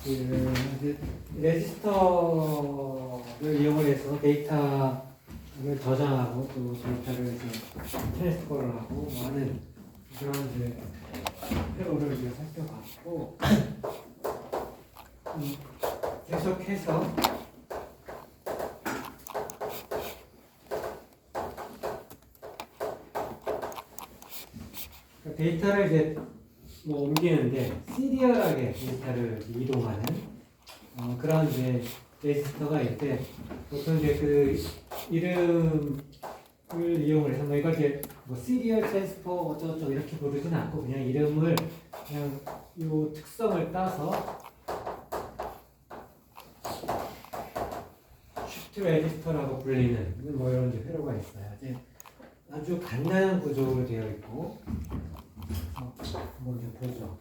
이제 레지스터를 이용해서 데이터를 저장하고 또 데이터를 이제 트랜스퍼를 하고 하는 그런 이제 회로를 이제 살펴봤고 계속해서 데이터를 이제 뭐 옮기는데 시리얼하게 데이터를 이동하는 그런 이제 레지스터가 있대. 보통 이제 그 이름을 이용을 해서 뭐 이걸 이제 뭐 시리얼 트랜스퍼 어쩌고저쩌고 이렇게 부르지는 않고 그냥 이름을 그냥 요 특성을 따서 쉬프트 레지스터라고 불리는 뭐 이런 이제 회로가 있어요. 이제 아주 간단한 구조로 되어 있고 한번 좀 보죠.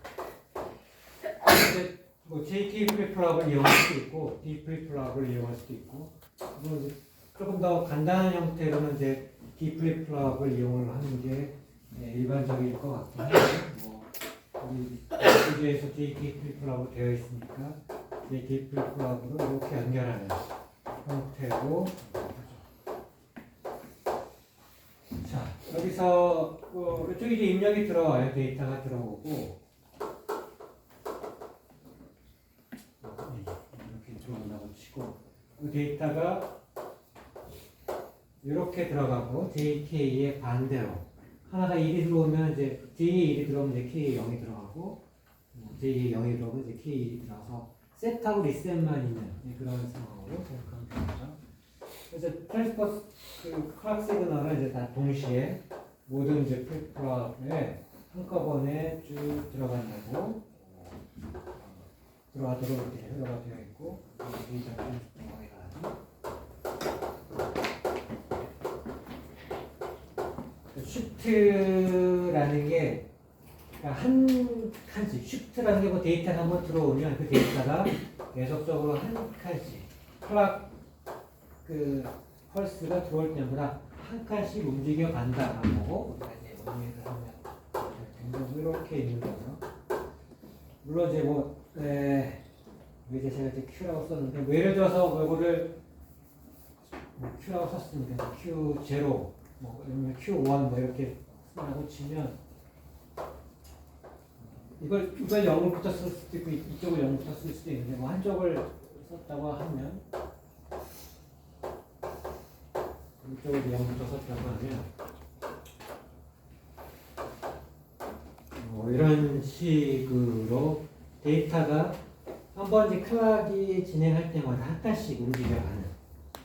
이제 뭐 JK 프리플랍을 이용할 수도 있고 D 프리플랍을 이용할 수도 있고 뭐 이제 조금 더 간단한 형태로는 이제 D 프리플랍을 이용을 하는 게 일반적일 것 같긴 해요. 뭐 우리 구조에서 JK 프리플랍으로 되어 있으니까 JK 프리플랍으로 이렇게 연결하는 형태로. 자, 여기서 이쪽에 이제 입력이 들어와요. 데이터가 들어오고 이렇게 들어온다고 치고 그 데이터가 이렇게 들어가고 JK의 반대로 하나가 1이 들어오면 이제 J의 1이 들어오면 이제 K의 0이 들어가고 J의 0이 들어오면 이제 K의 1이 들어가서 셋하고 리셋만 있는 그런 상황으로 생각하면 되죠. 그래서 트랜스퍼 그 클락 시그널은 이제 다 동시에 모든 이제 프리프랍에 한꺼번에 쭉 들어간다고 들어가도록 이렇게 회로가 되어 있고 데이터가 쉬프트라는 게 한 칸씩 쉬프트라는 게 뭐 데이터가 한번 들어오면 그 데이터가 계속적으로 한 칸씩 클락 그 펄스가 들어올 때마다 한 칸씩 움직여 간다라고 우리가 이제 의미를 하면 이렇게 있는 거죠. 물론 이제 이제 제가 이제 Q라고 썼는데 뭐 예를 들어서 이거를 Q라고 썼으니까 Q0 뭐 Q1 뭐 이렇게 쓰라고 치면 이걸 0부터 쓸 수도 있고 이쪽을 0부터 쓸 수도 있는데 뭐 한쪽을 썼다고 하면 이쪽을 0부터 썼다고 하면 이런 식으로 데이터가 한번 이제 클락이 진행할 때마다 한 칸씩 움직여가는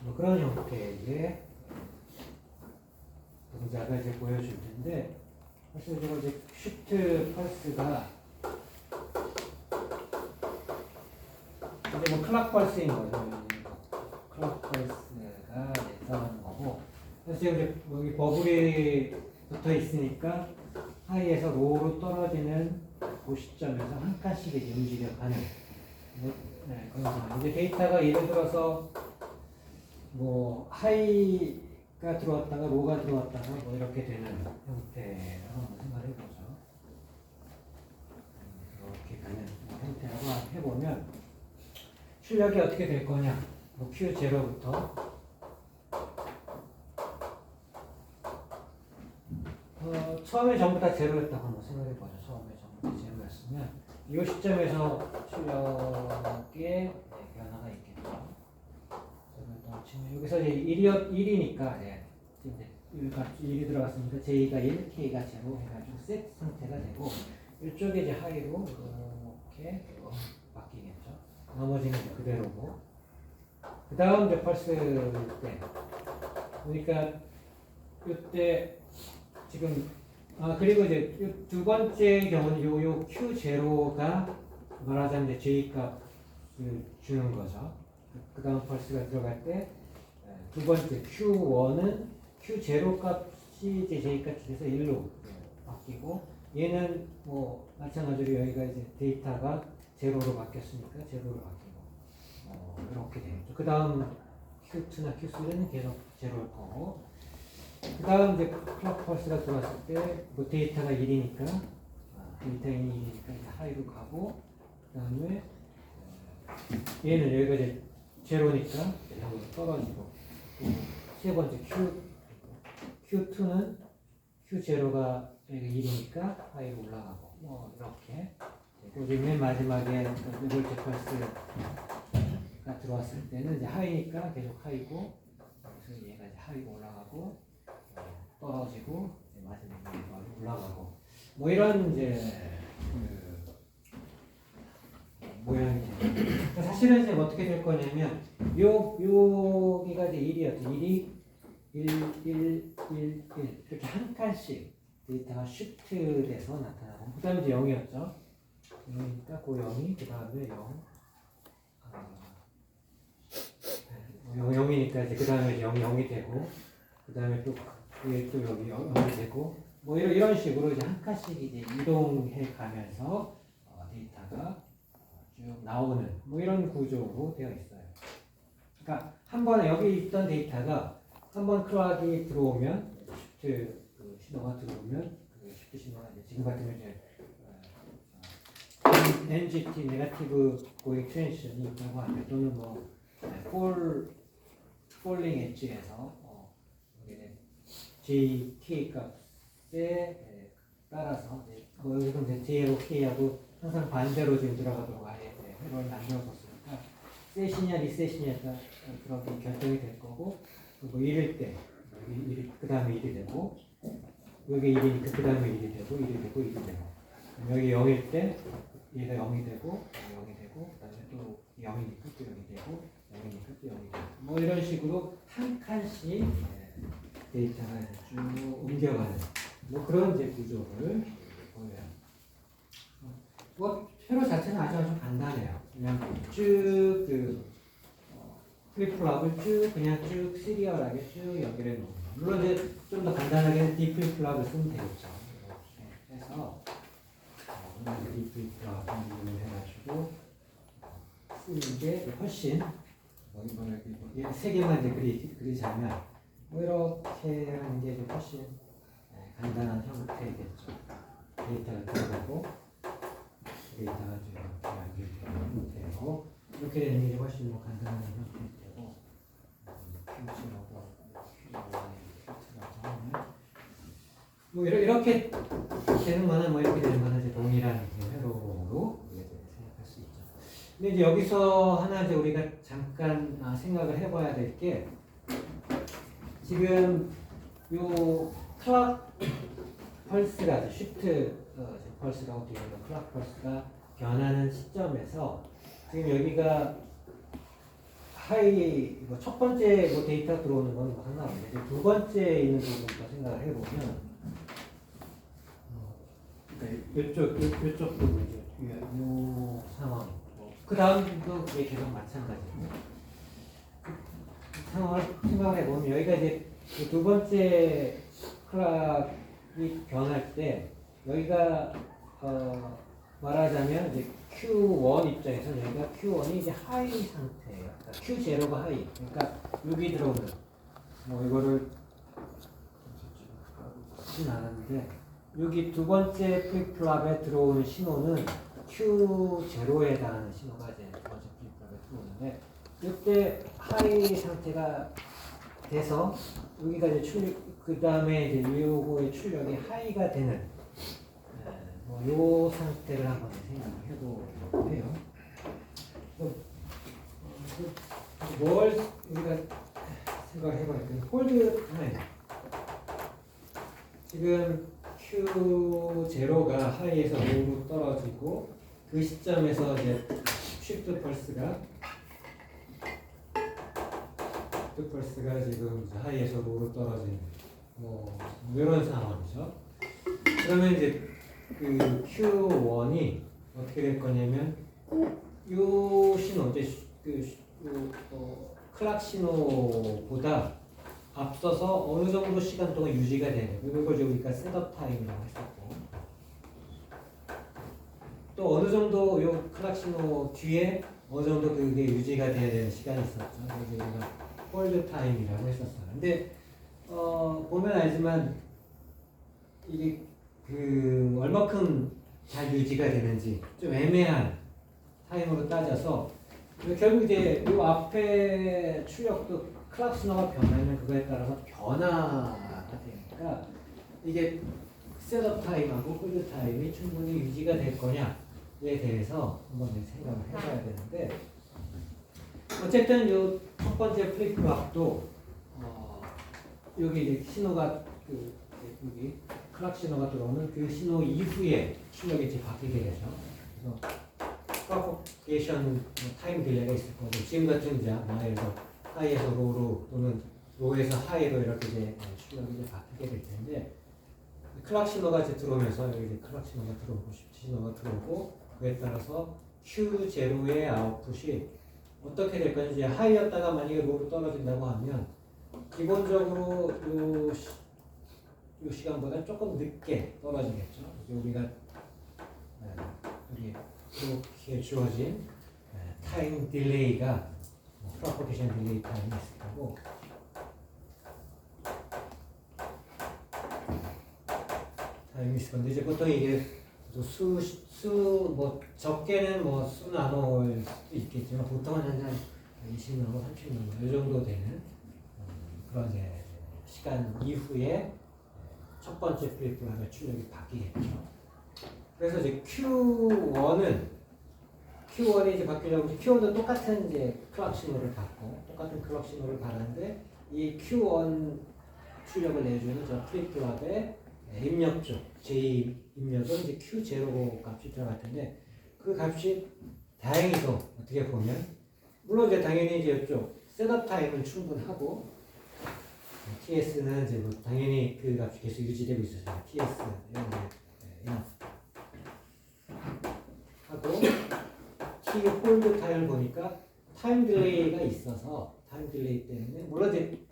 뭐 그런 형태의 동작을 이제 보여줄 텐데 사실 이거 이제 쉬프트 펄스가 이제 뭐 클락 펄스인 거죠. 클락 펄스가 예상하는 거고 그래서 이제 여기 버블이 붙어 있으니까 하이에서 로우로 떨어지는 그 시점에서 한 칸씩 이제 움직여가는 그런 상황. 이제 데이터가 예를 들어서 뭐 하이가 들어왔다가 로우가 들어왔다가 뭐 이렇게 되는 형태라고 한번 생각해 보죠. 이렇게 가는 형태라고 해보면 출력이 어떻게 될 거냐? 뭐 Q0부터 처음에 전부 다 제로였다고 한번 생각해 보죠. 처음에 전부 다 제로였으면 이 시점에서 출력에 변화가 있겠죠. 여기서 이제 1이니까 이제 값이 1이 들어갔으니까 J가 1, K가 0 해가지고 셋 상태가 되고 이쪽에 이제 하이로 이렇게 바뀌겠죠. 나머지는 그대로고 그 다음 이제 펄스 때 그러니까 이때 지금 그리고 이제 두 번째 경우는 요 Q0가 말하자면 이제 J 값을 주는 거죠. 그 다음 펄스가 들어갈 때 두 번째 Q1은 Q0 값이 이제 J 값이 돼서 1로 바뀌고 얘는 뭐 마찬가지로 여기가 이제 데이터가 제로로 바뀌었으니까 제로로 바뀌고 이렇게 되겠죠. 그 다음 Q2나 Q3는 계속 제로일 거고 그 다음 이제 클락 펄스가 들어왔을 때 뭐 데이터가 1이니까 데이터가 1이니까 이제 하이로 가고 그 다음에 얘는 여기가 이제 제로니까 한번 떨어지고 또 세 번째 Q2는 Q0가 여기가 1이니까 하이로 올라가고 뭐 이렇게 그리고 맨 마지막에 리볼트 펄스가 들어왔을 때는 이제 하이니까 계속 하이고 그래서 얘가 이제 하이로 올라가고 떨어지고 이제 마지막에 올라가고 뭐 이런 이제 모양이 됩니다. 사실은 이제 어떻게 될 거냐면 여기가 이제 1이었죠. 1이 1, 1, 1, 1 이렇게 한 칸씩 데이터가 쉬프트돼서 나타나고 그 다음에 이제 0이었죠. 0이니까 그 0이 그 다음에 0 0이니까 이제 그 다음에 0이 되고 그 다음에 또 위에 또 여기 0이 되고 뭐 이런 식으로 이제 한 칸씩 이제 이동해 가면서 데이터가 쭉 나오는 뭐 이런 구조로 되어 있어요. 그러니까 한 번에 여기 있던 데이터가 한 번 클락이 들어오면 시프트 그 신호가 들어오면 그 시프트 신호가 이제 지금 같은 이제 NGT 네거티브 고익 트랜지션이 있다고 하면 또는 뭐 폴링 엣지에서 JK 값에 따라서 뭐 여기서 이제 J하고 K하고 항상 반대로 지금 들어가도록 아예 회로를 만들어뒀으니까 셋이냐 리셋이냐가 그렇게 결정이 될 거고 그리고 1일 때 여기 1이 그 다음에 1이 되고 여기 1이니까 그 다음에 1이 되고 1이 되고 1이 되고 여기 0일 때 얘가 0이 되고 0이 되고 그 다음에 또 0이니까 또 0이 되고 0이니까 또 0이 되고 뭐 이런 식으로 한 칸씩 데이터가 쭉 옮겨가는 뭐 그런 이제 구조를 보여요. 뭐 회로 자체는 아주 간단해요. 그냥 쭉 플립플랍을 쭉 그냥 쭉 시리얼하게 쭉 연결해 놓은 거. 물론 이제 좀 더 간단하게는 디플립플랍을 쓰면 되겠죠. 이렇게 해서 디플립플랍을 해가지고 쓰는 게 훨씬 이번에 세 개만 이제 그리자면 뭐 이렇게 하는 게 훨씬 간단한 형태겠죠. 데이터가 들어가고 데이터가 이렇게 연결되고 이렇게 되는 게 훨씬 뭐 간단한 형태되고 뭐 이렇게 되는 거는 뭐 이렇게 되는 거는 이제 동일한 회로로 생각할 수 있죠. 근데 이제 여기서 하나 이제 우리가 잠깐 생각을 해봐야 될 게 지금 요 클락 펄스가 쉬프트 펄스라고 되어 있는 클락 펄스가 변하는 시점에서 지금 여기가 하이 첫 번째 데이터 들어오는 건 상관없는데 두 번째 있는 부분부터 생각을 해보면 이쪽 부분이죠. 이 상황. 그 다음도 그게 계속 마찬가지고 그 상황을 생각을 해보면 여기가 이제 두 번째 클락이 변할 때 여기가 말하자면 이제 Q1 입장에서 여기가 Q1이 이제 하이 상태예요. 그러니까 Q0가 하이. 그러니까 여기 들어오는 뭐 이거를 쓰진 않았는데 여기 두 번째 플립플랍에 들어오는 신호는 Q0에 해당하는 신호가 이제 두 번째 플립플랍에 들어오는데 이때 하이 상태가 돼서 여기가 이제 출력 그 다음에 이제 요거의 출력이 하이가 되는 요 상태를 한번 생각을 해보려고 해요. 뭘 우리가 생각을 해봐야 돼요. 홀드 타임. 지금 Q0가 하이에서 로로 떨어지고 그 시점에서 이제 쉬프트 펄스가 지금 이제 하이에서 로로 떨어지는 뭐 이런 상황이죠. 그러면 이제 그 Q1이 어떻게 될 거냐면 요 신호 이제 클락 신호보다 앞서서 어느 정도 시간 동안 유지가 되는 이걸 우리가 셋업 타임이라고 했었고 또 어느 정도 요 클락 신호 뒤에 어느 정도 그게 유지가 돼야 되는 시간이 있었죠. 그래서 우리가 홀드 타임이라고 했었어요. 근데 보면 알지만 이게 얼마큼 잘 유지가 되는지 좀 애매한 타임으로 따져서 결국 이제 이 앞에 출력도 클락 신호가 변하면 그거에 따라서 변화가 되니까 이게 셋업 타임하고 홀드 타임이 충분히 유지가 될 거냐에 대해서 한번 생각을 해봐야 되는데 어쨌든 이 첫 번째 플립플랍도 여기 이제 신호가 여기 클락 신호가 들어오는 그 신호 이후에 출력이 이제 바뀌게 되죠. 그래서 프로포게이션 타임 딜레이가 있을 거고 지금 같은 이제 하에서 하이에서 로로 또는 로에서 하이로 이렇게 이제 출력이 이제 바뀌게 될 텐데 클락 신호가 이제 들어오면서 여기 이제 클락 신호가 들어오고 시프트 신호가 들어오고 그에 따라서 Q0의 아웃풋이 어떻게 될까요? 이제 하이였다가 만약에 로로 떨어진다고 하면 기본적으로 요 시간보다 조금 늦게 떨어지겠죠. 우리가 여기 이렇게 주어진 타임 딜레이가 프로포게이션 딜레이 타임이 있을 거고 타임이 있을 건데 이제 보통 이게 뭐 적게는 뭐 수 나눠올 수도 있겠지만 보통은 한 20나노, 30나노 이 정도 되는 그런 이제 시간 이후에 첫 번째 플립플랍의 출력이 바뀌겠죠. 그래서 이제 Q1이 이제 바뀌려고 Q1도 똑같은 이제 클락 신호를 받고 똑같은 클락 신호를 받았는데 이 Q1 출력을 내주는 저 플립플랍의 입력 쪽 J 입력은 이제 Q0 값이 들어갈 텐데 그 값이 다행히도 어떻게 보면 물론 이제 당연히 이제 이쪽 셋업 타임은 충분하고 TS는 이제 뭐 당연히 그 값이 계속 유지되고 있어요. TS 이런 하고 T 홀드 타임을 보니까 타임 딜레이가 있어서 타임 딜레이 때문에 물론 이제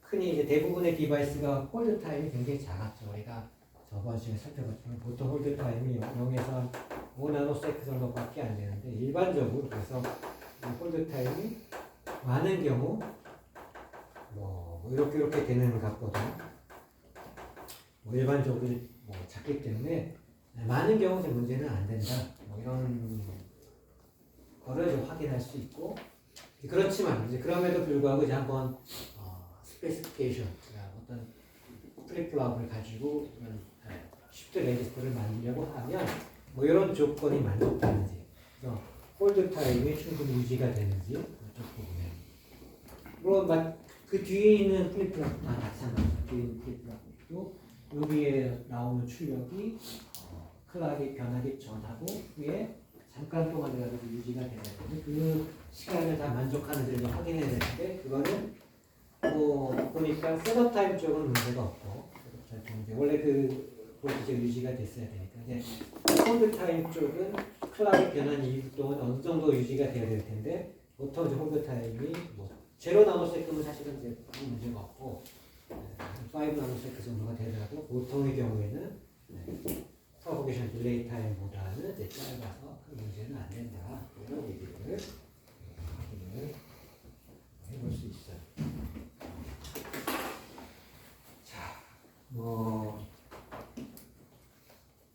흔히 이제 대부분의 디바이스가 홀드 타임이 굉장히 작았죠. 우리가 저번 시간에 살펴봤지만 보통 홀드 타임이 0에서 5나노세컨드 정도밖에 안 되는데 일반적으로 그래서 홀드 타임이 많은 경우 뭐 이렇게 되는 것보다 뭐 일반적으로 뭐 작기 때문에 많은 경우 문제는 안 된다. 뭐 이런 거를 좀 확인할 수 있고 그렇지만 이제 그럼에도 불구하고 이제 한번 스페시피케이션 어떤 플립플랍을 가지고 시프트 레지스터를 만들려고 하면 뭐 이런 조건이 만족되는지 그래서 홀드 타임이 충분히 유지가 되는지 이쪽 부분에 물론 그 뒤에 있는 플립플랍 다 마찬가지죠. 뒤에 있는 플립플랍도 여기에 나오는 출력이 클락이 변하기 전하고 후에 잠깐 동안이라도 유지가 돼야 되는데 그 시간을 다 만족하는지 확인해야 되는데 그거는 뭐 보니까 셋업 타임 쪽은 문제가 없고 이제 원래 그 볼티지가 유지가 됐어야 되니까 이제 홀드 타임 쪽은 클락이 변한 이후 동안 어느 정도 유지가 돼야 될 텐데 보통 이제 홀드 타임이 뭐 0나노세컨드는 사실은 이제 문제가 없고 5나노세컨드 정도가 되더라도 보통의 경우에는 프로포게이션 딜레이 타임보다는 이제 짧아서 그 문제는 안 된다. 이런 얘기를 확인을 해볼 수 있어요. 자, 뭐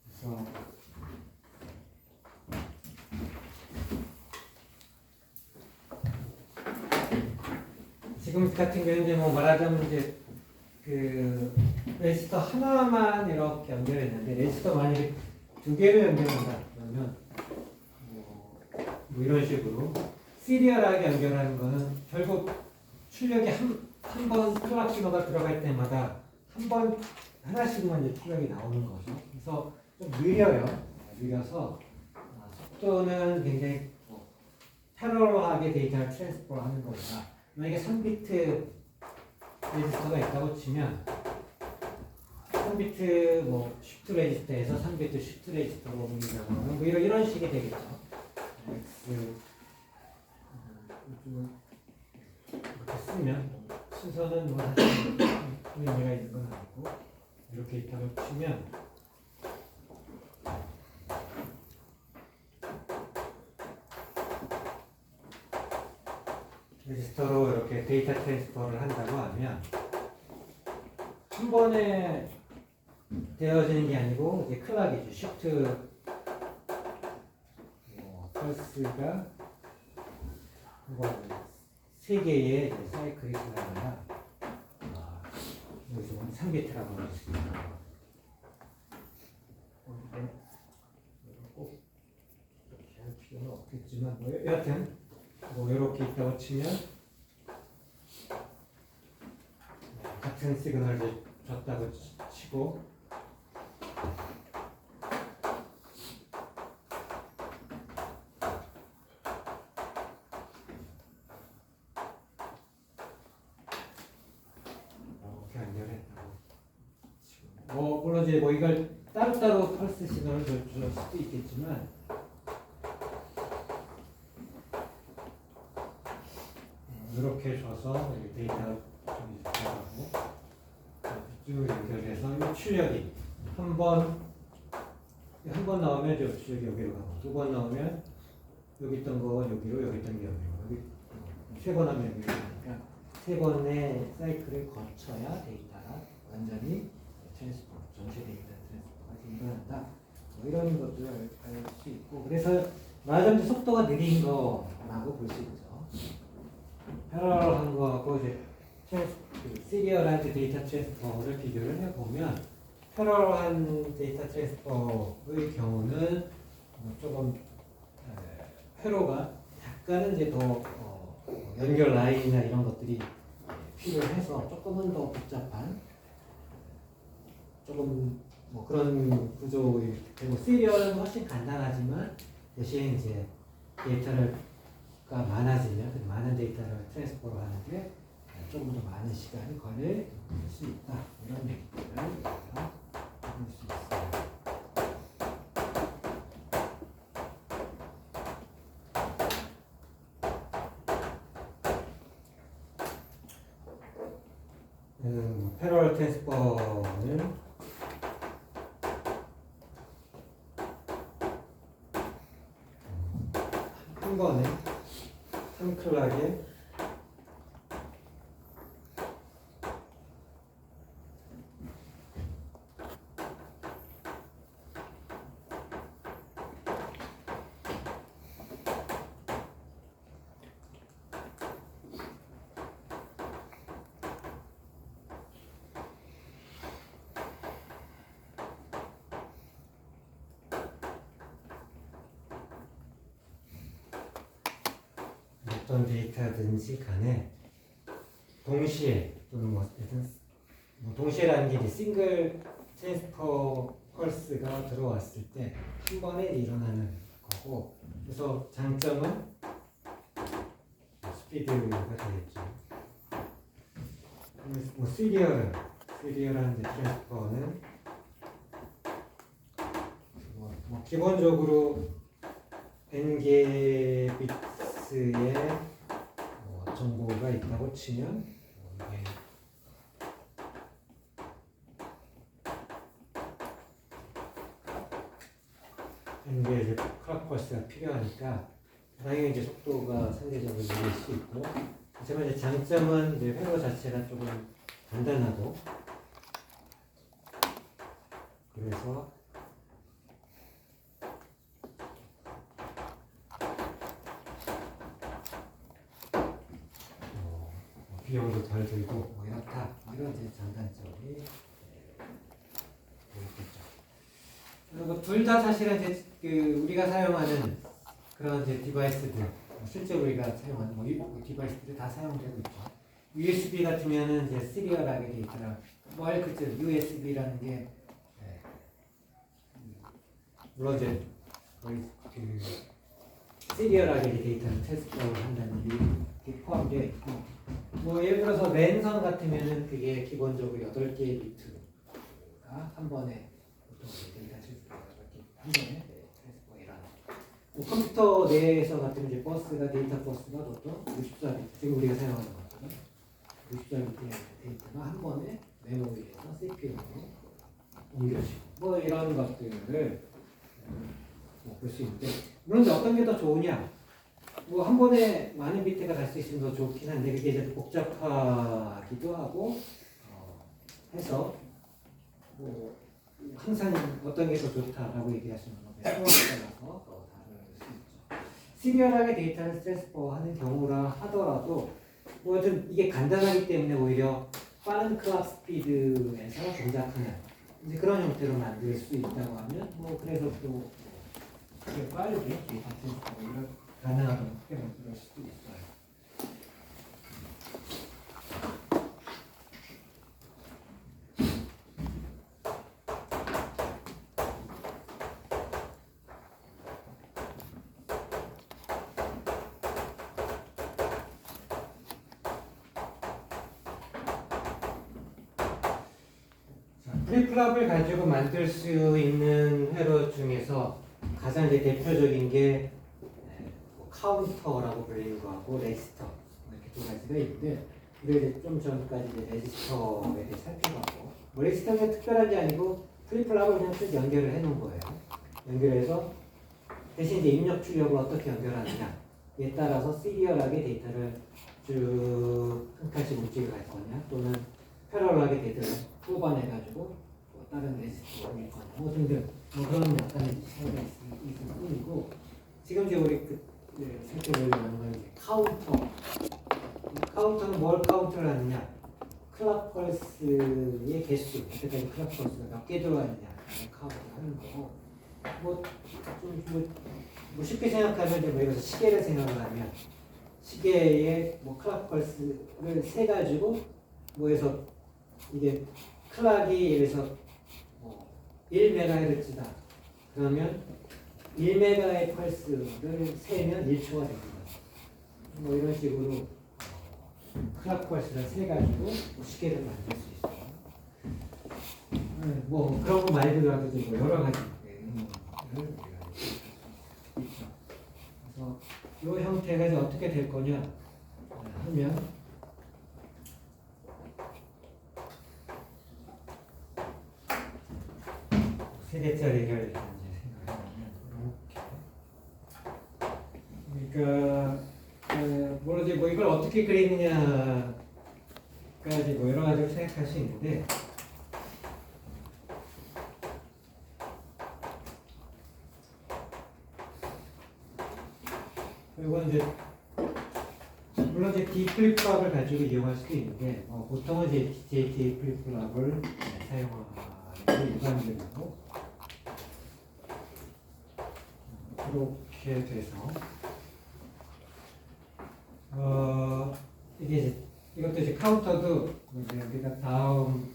그래서 지금 같은 경우는 이제 뭐 말하자면 이제 그 레지스터 하나만 이렇게 연결했는데 레지스터 만약에 두 개를 연결한다 그러면 뭐 이런 식으로 시리얼하게 연결하는 거는 결국 출력이 한 번 클락 신호가 들어갈 때마다 한 번 하나씩만 이제 출력이 나오는 거죠. 그래서 좀 느려요. 느려서 속도는 굉장히 패러럴하게 데이터를 트랜스퍼하는 거니까 만약에 3비트 레지스터가 있다고 치면 3비트 뭐 쉬프트 레지스터에서 3비트 쉬프트 레지스터로 옮긴다고 하면 뭐 이런 식이 되겠죠. 이렇게 쓰면 순서는 뭐 사실 의미가 있는 건 아니고 이렇게 있다고 치면 레지스터로 이렇게 데이터 트랜스퍼를 한다고 하면 한 번에 되어지는 게 아니고 이제 클락이죠. 쉬프트 펄스가 세 개의 사이클이 들어가야 여기서 3비트라고 할 수 있어요. 꼭 이렇게 할 필요는 없겠지만 여하튼 이렇게 있다고 치면 같은 시그널을 줬다고 치고 이렇게 연결했다고 치고 물론 이제 이걸 따로따로 펄스 시그널을 줄 수도 있겠지만 이렇게 줘서 데이터가 좀 들어가고 쭉 연결해서 이 출력이 한 번 나오면 저 출력이 여기로 가고 두 번 나오면 여기 있던 거 여기로 여기 있던 게 여기로 여기 세 번 하면 여기로 가니까 세 번의 사이클을 거쳐야 데이터가 완전히 트랜스포 전체 데이터 트랜스포가 일어난다. 이런 것들을 알 수 있고 그래서 말하자면 속도가 느린 거라고 볼 수 있죠. 패러럴한 거하고 이제 시리얼한 데이터 트랜스퍼를 비교를 해보면 패러럴한 데이터 트랜스퍼의 경우는 조금 회로가 약간은 이제 더 연결 라인이나 이런 것들이 필요해서 조금은 더 복잡한 조금 그런 구조의 그리고 시리얼은 훨씬 간단하지만 대신 이제 데이터가 많아지면 많은 데이터를 트랜스퍼를 하는데 조금 더 많은 시간이 걸릴 수 있다. 이런 얘기들을 볼 수 있어요. 패러럴 트랜스퍼는 한 번에 한 클락에 어떤 데이터든지 간에 동시에 또는 동시에라는 게 이제 싱글 트랜스퍼 펄스가 들어왔을 때 한 번에 일어나는 거고 그래서 장점은 스피드가 되겠죠. 시리얼한 트랜스퍼는 기본적으로 n개 비트의 정보가 있다고 치면 이게 n개의 클락 펄스가 필요하니까 당연히 이제 속도가 상대적으로 느릴 수 있고 하지만 이제 장점은 이제 회로 자체가 조금 간단하고 그래서 비용도 덜 들고 이렇다 이런 이제 장단점이 있겠죠. 둘 다 사실은 이제 우리가 사용하는 그런 이제 디바이스들 실제 우리가 사용하는 디바이스들이 다 사용되고 있죠. USB 같으면은 이제 시리얼하게 돼 있더라. 그죠? USB라는 게 물론 이제 거의 시리얼하게 데이터를 트랜스퍼를 한다는 일이 포함되어 있고. 예를 들어서 랜선 같으면은 그게 기본적으로 8개의 비트가 한 번에 보통 데이터 트랜스퍼가 8개 한 번에 트랜스퍼가 일어나고 컴퓨터 내에서 같으면 이제 데이터 버스가 보통 64비트 지금 우리가 사용하는 거거든요. 64비트의 데이터가 한 번에 메모리에서 CPU로 옮겨지고 이런 것들을 볼 수 있는데 물론 어떤 게 더 좋으냐? 한 번에 많은 비트가 갈 수 있으면 더 좋긴 한데 그게 이제 복잡하기도 하고 해서 항상 어떤 게 더 좋다라고 얘기하시는 건데 상황에 따라서 더 다를 수 있죠. 시리얼하게 데이터를 트랜스퍼하는 경우라 하더라도 뭐 좀 이게 간단하기 때문에 오히려 빠른 클락 스피드에서 동작하는 이제 그런 형태로 만들 수 있다고 하면 뭐 그래서 또 그게 빠르게 데이터 트랜스퍼를 가능하게 만들 수도 있어요. 프리플랍을 가지고 만들 수 있는 회로 중에서 가장 이제 대표적인 게 카운터라고 불리는 거하고 레지스터 이렇게 두 가지가 있는데 우리가 이제 좀 전까지 이제 레지스터에 대해 살펴봤고 뭐 레지스터는 특별한 게 아니고 프리플랍을 그냥 쭉 연결을 해놓은 거예요. 연결해서 대신 이제 입력 출력을 어떻게 연결하느냐에 따라서 시리얼하게 데이터를 쭉 한 칸씩 움직여 갈 거냐 또는 패러럴하게 데이터를 뽑아내가지고 뭐 다른 레지스터로 올 거냐 뭐 등등 뭐 그런 약간의 차이가 있을 뿐이고 지금 이제 우리 살펴보려고 하는 건 이제 카운터. 카운터는 뭘 카운터를 하느냐? 클락 펄스의 개수, 그때까지 클락 펄스가 몇 개 들어왔느냐 카운트를 하는 거고 뭐 쉽게 생각하면 이제 뭐 여기서 시계를 생각을 하면 시계의 뭐 클락 펄스를 세 가지고 뭐해서 이게 클락이 예를 들어서 뭐 1MHz다. 그러면 1메가의 펄스를 세면 1초가 됩니다. 뭐 이런 식으로 클락 펄스를 세 가지고 뭐 시계를 만들 수 있어요. 뭐 그런 거 말고라도 뭐 여러 가지 응용을 있죠. 그래서 이 형태가 이제 어떻게 될 거냐 하면 세 개짜리를 그러니까 뭐지 뭐 이걸 어떻게 그리느냐까지 뭐 여러 가지로 생각할 수 있는데 이건 이제 물론 이제 D 플립플랍을 가지고 이용할 수도 있는데 보통은 이제 JT 플립플랍을 사용하는 게 일반적이고 이렇게 돼서 이게 이제 이것도 이제 카운터도 이제 여기가 다음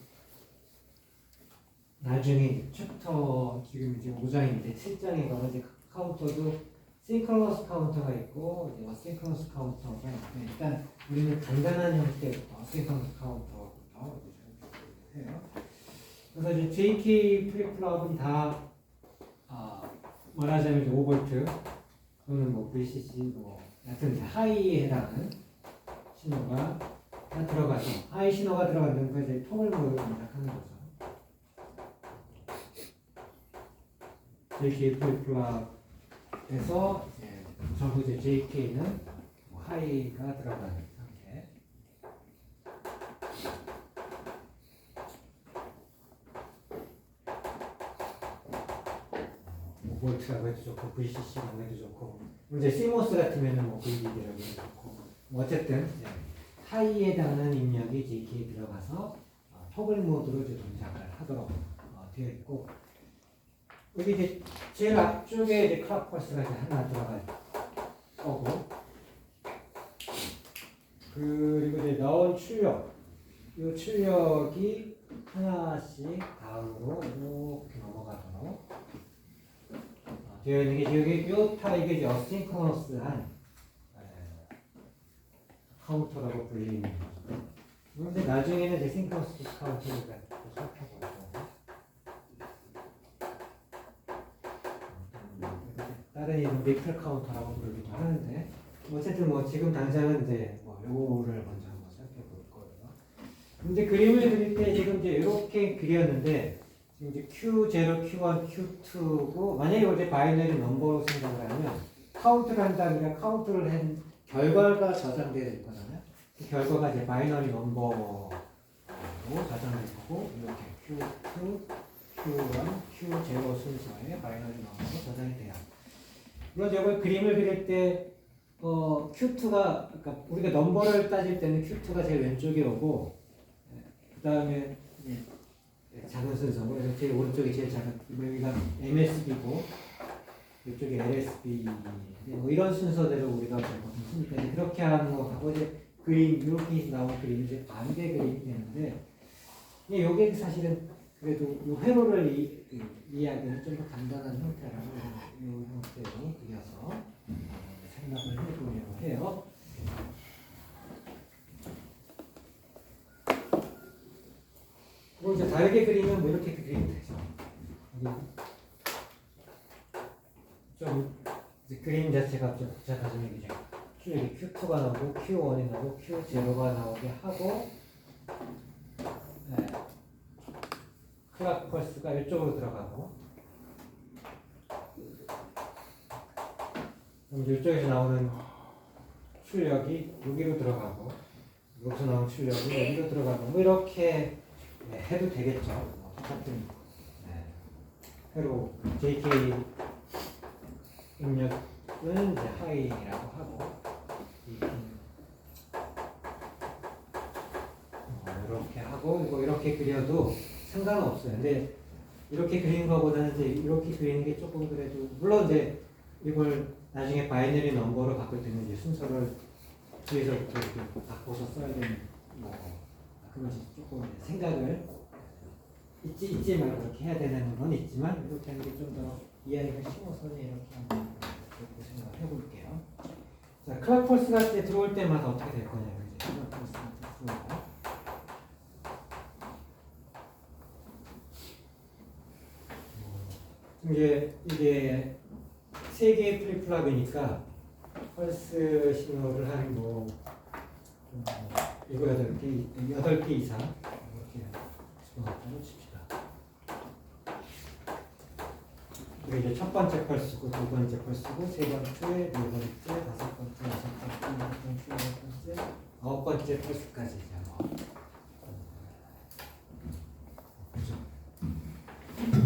나중에 챕터 지금 이제 5장인데 7장에 가면 이제 카운터도 싱크로너스 카운터가 있고 이제 어싱크로너스 카운터가 있는데 일단 우리는 간단한 형태부터 싱크로너스 카운터부터 해요. 그래서 이제 JK 프리플랍은 다 말하자면 5V 또는 뭐 VCC 뭐 하여튼 하이에 해당하는 신호가 다 들어가서 하이 신호가 들어가는 거 이제 토글모드로 동작하는 거죠. JK 플립플랍에서 이제 전부 이제 JK는 뭐 하이가 들어가는 상태. 볼트라고 해도 좋고 VCC라고 해도 좋고 이제 CMOS 같으면은 뭐 VDD라고 해도 좋고 뭐 어쨌든 이제 하이에 해당하는 입력이 JK에 들어가서 토글 모드로 이제 동작을 하도록 되어 있고 여기 이제 제일 앞쪽에 이제 클락 펄스가 이제 하나 들어갈 거고 그리고 이제 나온 출력 이 출력이 하나씩 다음으로 이렇게 넘어가도록 되어 있는 게 여기 요 타입이 이제 어싱크로너스한 카운터라고 불리는 거죠. 그런데 나중에는 이제 싱크로너스 카운터를 살펴보고 다른 이름 리플 카운터라고 부르기도 하는데 어쨌든 뭐 지금 당장은 이제 뭐 요거를 먼저 한번 살펴볼 거예요. 근데 그림을 그릴 때 지금 이제 이렇게 그렸는데 지금 이제 Q0, Q1, Q2고 만약에 이제 바이너리 넘버로 생각을 하면 카운트를 한다면 카운트를 한 결과가 저장되어 있을 거잖아요. 그 결과가 이제 바이너리 넘버로 저장될 거고 이렇게 Q2, Q1, Q0 순서의 바이너리 넘버로 저장이 돼요. 물론 이걸 그림을 그릴 때 Q2가 그러니까 우리가 넘버를 따질 때는 Q2가 제일 왼쪽에 오고 그 다음에 작은 순서고 그래서 제일 오른쪽이 제일 작은 여기가 MSB고 이쪽이 LSB 뭐 이런 순서대로 우리가 보거든요. 그렇게 하는 거하고 이제 그림 이렇게 나온 그림이 이제 반대 그림이 되는데 이게 사실은 그래도 이 회로를 이야기는 좀 더 간단한 형태라고 이 형태로 그려서 생각을 해보려고 해요. 그리고 이제 다르게 그리면 뭐 이렇게 그리면 되죠. 좀 이제 그림 자체가 좀 복잡해지면 이제 여기 Q2가 나오고 Q1이 나오고 Q0가 나오게 하고 클락 펄스가 이쪽으로 들어가고 그럼 이쪽에서 나오는 출력이 여기로 들어가고 여기서 나오는 출력이 여기로 들어가고 뭐 이렇게 해도 되겠죠. 똑같은 회로 JK 입력은 이제 하이라고 하고 이렇게 하고 이거 이렇게 그려도 상관없어요. 근데 이렇게 그리는 것보다는 이제 이렇게 그리는 게 조금 그래도 물론 이제 이걸 나중에 바이너리 넘버로 바꿀 때는 이제 순서를 뒤에서부터 이렇게 바꿔서 써야 되는 그것이 조금 생각을 잊지 말고 그렇게 해야 되는 건 있지만 이렇게 하는 게 좀 더 이해하기가 쉬워서 이렇게 한번 생각을 해볼게요. 자, 클락 펄스가 이제 들어올 때마다 어떻게 될 거냐면 이제 클락 펄스가 들어오고 이게 세 개의 플립플랍이니까 펄스 신호를 한 이거 8개 이상 이렇게 집어넣었다고 칩시다. 그리고 이제 첫 번째 펄스고 두 번째 펄스고 세 번째, 네 번째, 다섯 번째, 여섯 번째, 일곱 번째, 여덟 번째, 아홉 번째 펄스까지 이제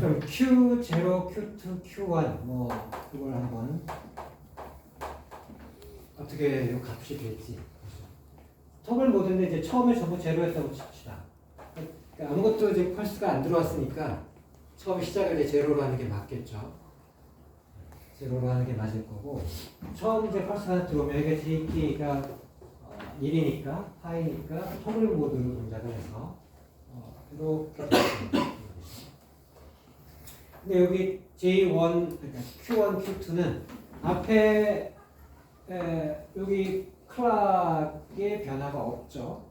그럼 Q0, Q2, Q1 이걸 한번 어떻게 이 값이 될지 톱을 모든데 이제 처음에 전부 제로였다고 칩시다. 그러니까 아무것도 이제 펄스가 안 들어왔으니까 처음 시작을 이제 제로로 하는 게 맞겠죠. 제로로 하는 게 맞을 거고 처음 이제 펄스가 들어오면 이게 JK가 1이니까 하이니까 토글 모드로 동작을 해서 이렇게 근데 여기 J1, 그러니까 Q1, Q2는 앞에 여기 클락의 변화가 없죠.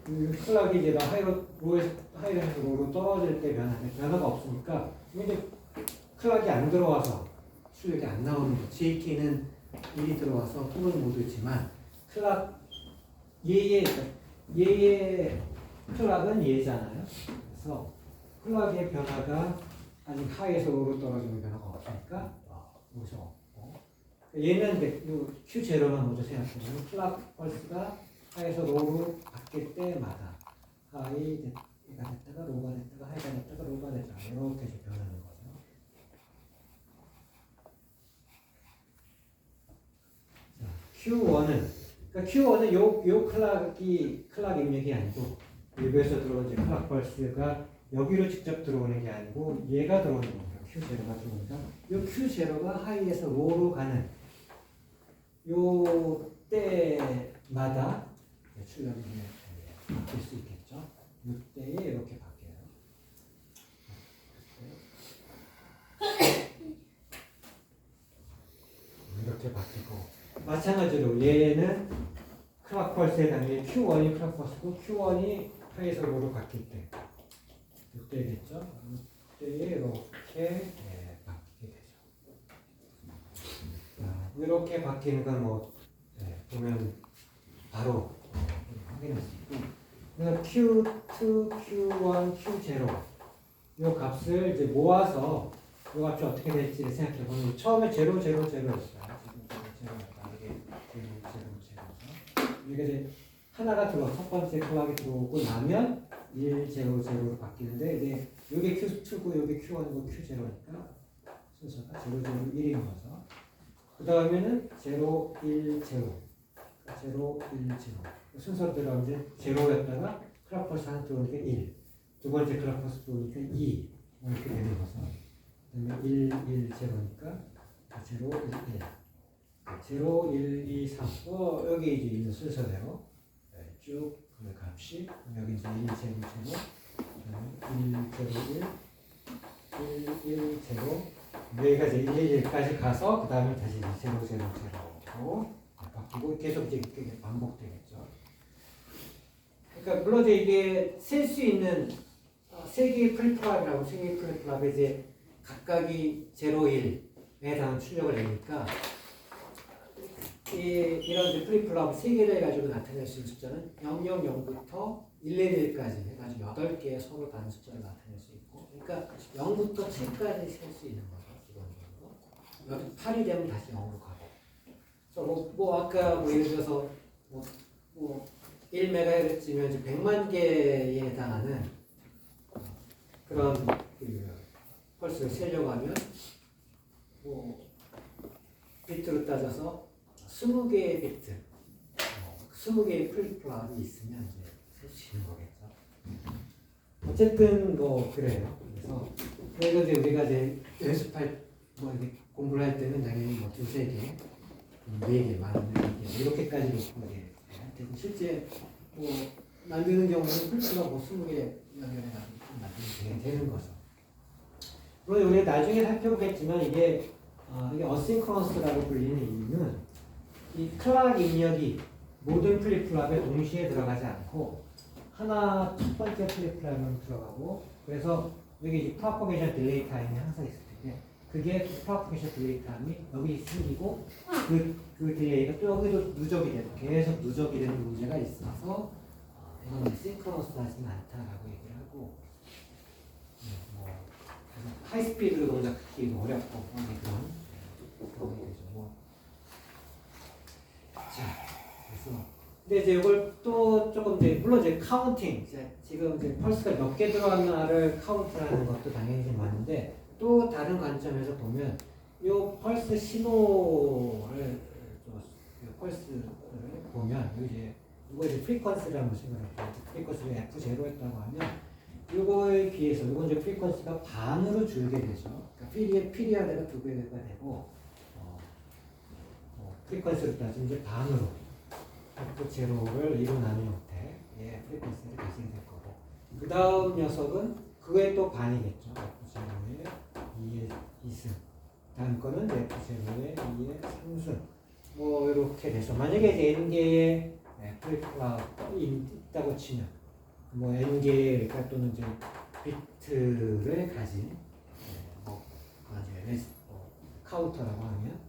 클락이 이제 하이에서 로로 떨어질 때 변화가 없으니까 이제 클락이 안 들어와서 출력이 안 나오는 거. JK는 1이 들어와서 토글 모드지만 클락 얘의 클락은 얘잖아요. 그래서 클락의 변화가 아직 하에서 로로 떨어지는 변화가 없으니까 여기서 없고 얘는 Q0만 먼저 생각해보면 클락 펄스가 하에서 로로 바뀔 때마다 하이가 됐다가 로가 됐다가 하이가 됐다가 로가 됐다가 이렇게 해서 변하는 거죠. 자, Q1은 그러니까 Q1은 요 클락 입력이 아니고 여기에서 들어온 이제 클락 펄스가 여기로 직접 들어오는 게 아니고 얘가 들어오는 겁니다. Q0가 들어오니까 이 Q0가 하이에서 로로 가는 요 때마다 출력이 바뀔 수 있겠죠. 이 때에 이렇게 바뀌어요. 이렇게 바뀌고 마찬가지로 얘는 클락 펄스에 당연히 Q1이 클락 펄스고 Q1이 하이에서 로로 바뀔 때 이때겠죠. 이때에 이렇게 바뀌게 되죠. 이렇게 바뀌는 건 보면 바로 확인할 수 있고, 그래서 Q2, Q1, Q0 이 값을 이제 모아서 이 값이 어떻게 될지를 생각해 보면 처음에 0, 0, 0였어요. 이게 이제 하나가 첫 번째 클락이 들어오고 나면 1, 0, 0로 바뀌는데 이제 이게 Q2고 여기 Q1이고 Q0니까 순서가 0, 0, 1인 거죠. 그 다음에는 0, 1, 0. 0, 1, 0. 순서대로 이제 0였다가 클락버스 하나 들어오니까 1. 두 번째 클락버스 들어오니까 2. 이렇게 되는 거죠. 그 다음에 1, 1, 0이니까 0, 1, 1. 0, 1, 2, 3. 여기 이제 있는 순서대로 쭉 그 값이 여기 이제 1, 0, 0. 1, 0, 1, 1, 0. 여기가 이제 1, 1까지 가서 그 다음에 다시 0, 0, 0로 바뀌고 계속 이제 이렇게 반복되겠죠. 그러니까 물론 이제 이게 셀 수 있는 세 개의 플립플랍이라고 세 개의 플립플랍에 이제 각각이 0, 1에 해당하는 출력을 내니까 이런 이제 플립플랍 세 개를 가지고 나타낼 수 있는 숫자는 0, 0, 0부터 1, 1, 1까지 해가지고 8개의 서로 다른 숫자를 나타낼 수 있고, 그러니까 0부터 7까지 셀 수 있는 거죠. 기본적으로. 여기 8이 되면 다시 0으로 가고. 그래서 뭐 아까 뭐 예를 들어서 뭐 1MHz면 이제 100만 개에 해당하는 그런 그 펄스를 세려고 하면 뭐 비트로 따져서 20개의 비트, 20개의 플립플랍이 있으면 이제 셀 수 있는 거겠죠. 어쨌든 뭐 그래요. 그래서 이제 우리가 이제 연습할 뭐 이렇게 공부를 할 때는 당연히 뭐 두세 개, 네 개, 많은 개 이렇게까지 놓고 이제 되고 실제 뭐 만드는 경우는 플립플랍 뭐 20개 연결해가지고 만들면 되는 거죠. 물론 우리가 나중에 살펴보겠지만 이게 어싱크러너스라고 불리는 이유는 이 클락 입력이 모든 플립플랍에 동시에 들어가지 않고 하나 첫 번째 플립플랍만 들어가고, 그래서 여기 이제 프로퍼게이션 딜레이 타임이 항상 있을 텐데 그게 프로퍼게이션 딜레이 타임이 여기 생기고 그 딜레이가 또 여기도 누적이 되고 계속 누적이 되는 문제가 있어서 이건 싱크러너스하지는 않다라고 얘기를 하고, 뭐 하이스피드로 동작하기도 어렵고 그런 게 되죠. 자, 그래서 근데 이제 이걸 또 조금 이제 물론 이제 카운팅, 지금 이제 펄스가 몇 개 들어왔나를 카운트하는 것도 당연히 좀 많은데 또 다른 관점에서 보면 이 펄스 신호를 펄스를 보면 이제 이거 이제 프리퀀스라는 걸 생각해요. 프리퀀스를 F0였다고 하면 이거에 비해서 이건 이제 프리퀀스가 반으로 줄게 되죠. 그러니까 피리아드가 2배가 되고 프리퀀스를 따지면 이제 반으로 F0를 일어나는 형태의 프리퀀스를 가지게 될 거고, 그 다음 녀석은 그거의 또 반이겠죠. F0의 2의 2승, 다음 거는 F0의 2의 3승, 뭐 이렇게 돼서 만약에 이제 N개의 플립플랍이 있다고 치면 뭐 N개의 그러니까 또는 이제 비트를 가진 뭐 카운터라고 하면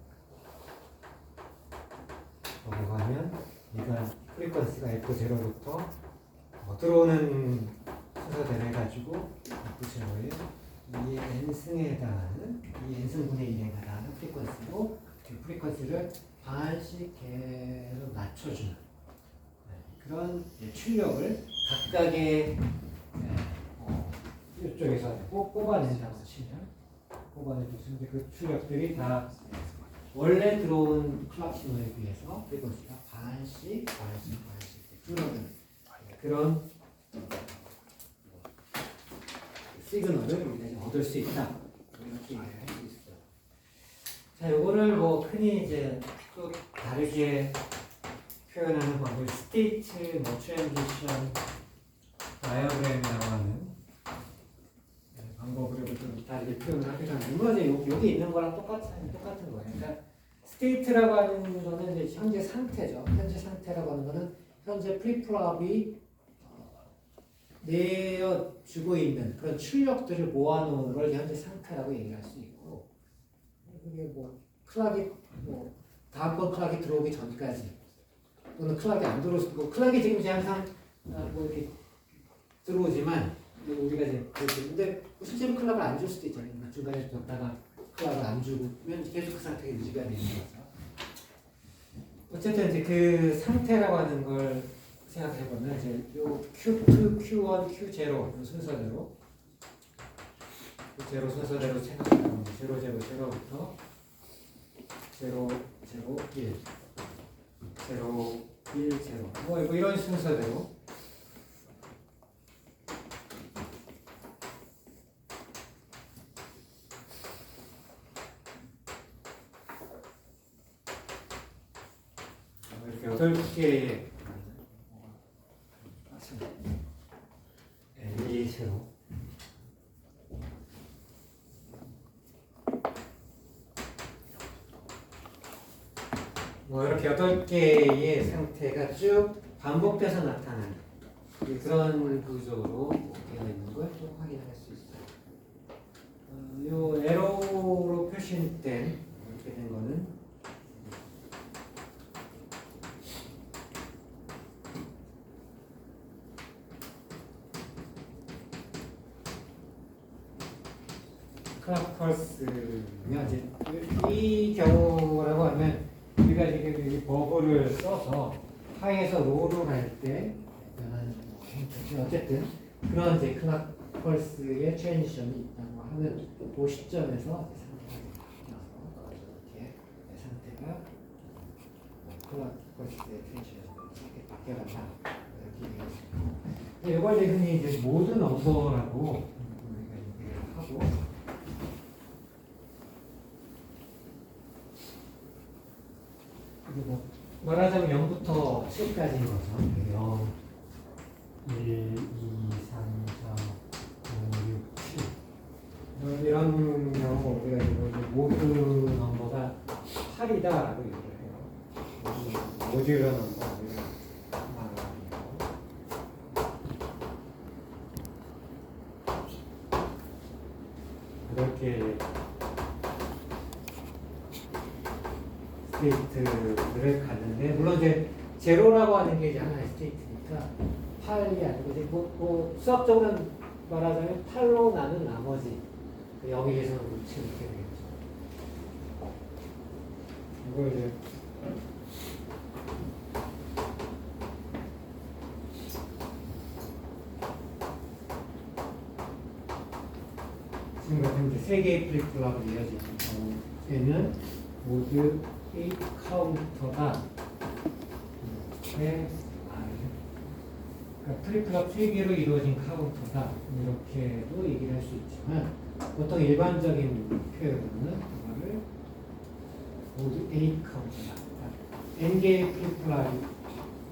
뭐라고 하면 얘가 프리퀀스가 F0부터 들어오는 순서대로 해가지고 F0에 이 N승에 해당하는 이 N승분의 1에 해당하는 프리퀀스로 그 프리퀀스를 반씩 계속 낮춰주는 그런 출력을 각각의 이쪽에서 뽑아낸다고 치면 뽑아내주시면 그 출력들이 다 원래 들어온 클락 신호에 비해서 프리퀀스가 반씩 줄어드는 그런 시그널을 우리가 얻을 수 있다. 이렇게 얘기를 할 수 있어요. 자, 이거를 뭐 흔히 이제 또 다르게 표현하는 방법이 스테이트 뭐 트랜지션 다이어그램이라고 하는 방법으로 좀 다르게 표현을 하기도 하는데, 물론 여기 있는 거랑 똑같은 거예요. 그러니까 스테이트라고 하는 거는 이제 현재 상태죠. 현재 상태라고 하는 거는 현재 플립플랍이 내어주고 있는 그런 출력들을 모아놓은 걸 현재 상태라고 얘기할 수 있고, 이게 뭐 클락이 뭐 다음번 클락이 들어오기 전까지 또는 클락이 안 들어올 수도 있고, 클락이 지금 이제 항상 뭐 이렇게 들어오지만 우리가 이제 근데 실제로 클락을 안 줄 수도 있잖아요. 중간에 뒀다가 클락을 안 주면 계속 그 상태가 유지가 되는 거죠. 어쨌든 이제 그 상태라고 하는 걸 생각해 보면 이제 요 Q2, Q1, Q0 순서대로 Q0 순서대로 생각하면 0, 0, 0부터 0, 0, 1, 0, 1, 0. 뭐 이런 순서대로. 이렇게 8개의 L, 세로. 뭐 이렇게 8개의 상태가 쭉 반복돼서 나타나는 그런 구조로 되어 있는 걸 또 확인할 수 있어요. 이 에러로 표시된 이렇게 된 거는 클락 펄스며 이제 이 경우라고 하면 우리가 지금 이 버블을 써서 하에서 로를 할 때 변하는 형태지. 어쨌든 그런 이제 클락 펄스의 트랜지션이 있다고 하는 그 시점에서 상태가 이렇게 상태가 클락 펄스의 트랜지션이 이렇게 바뀌어간다 이렇게 얘기했습니다. 이걸 이제 흔히 이제 모든 넘버라고 우리가 얘기를 하고. 그리고 말하자면 0부터 7까지인 거죠. 0, 1, 2, 3, 4, 5, 6, 7 이런 경우 우리가 모드 넘버가 8이다라고 얘기를 해요. 모듈러 넘버를 말하는 거. 이렇게 스테이트를 갖는데, 물론 이제 제로라고 하는 게 이제 하나의 스테이트니까 8이 아니고 이제 뭐 수학적으로는 말하자면 8로 나눈 나머지 0에서 루트 이렇게 되겠죠. 이걸 이제 지금 같은 이제 3개의 플립플랍으로 이어지는 경우에는 모두 8 카운터가 이렇게 그러니까 플립플랍 3개로 이루어진 카운터다 이렇게도 얘기를 할 수 있지만, 보통 일반적인 표현은 이거를 모두 8 카운터다. n개의 플립플랍이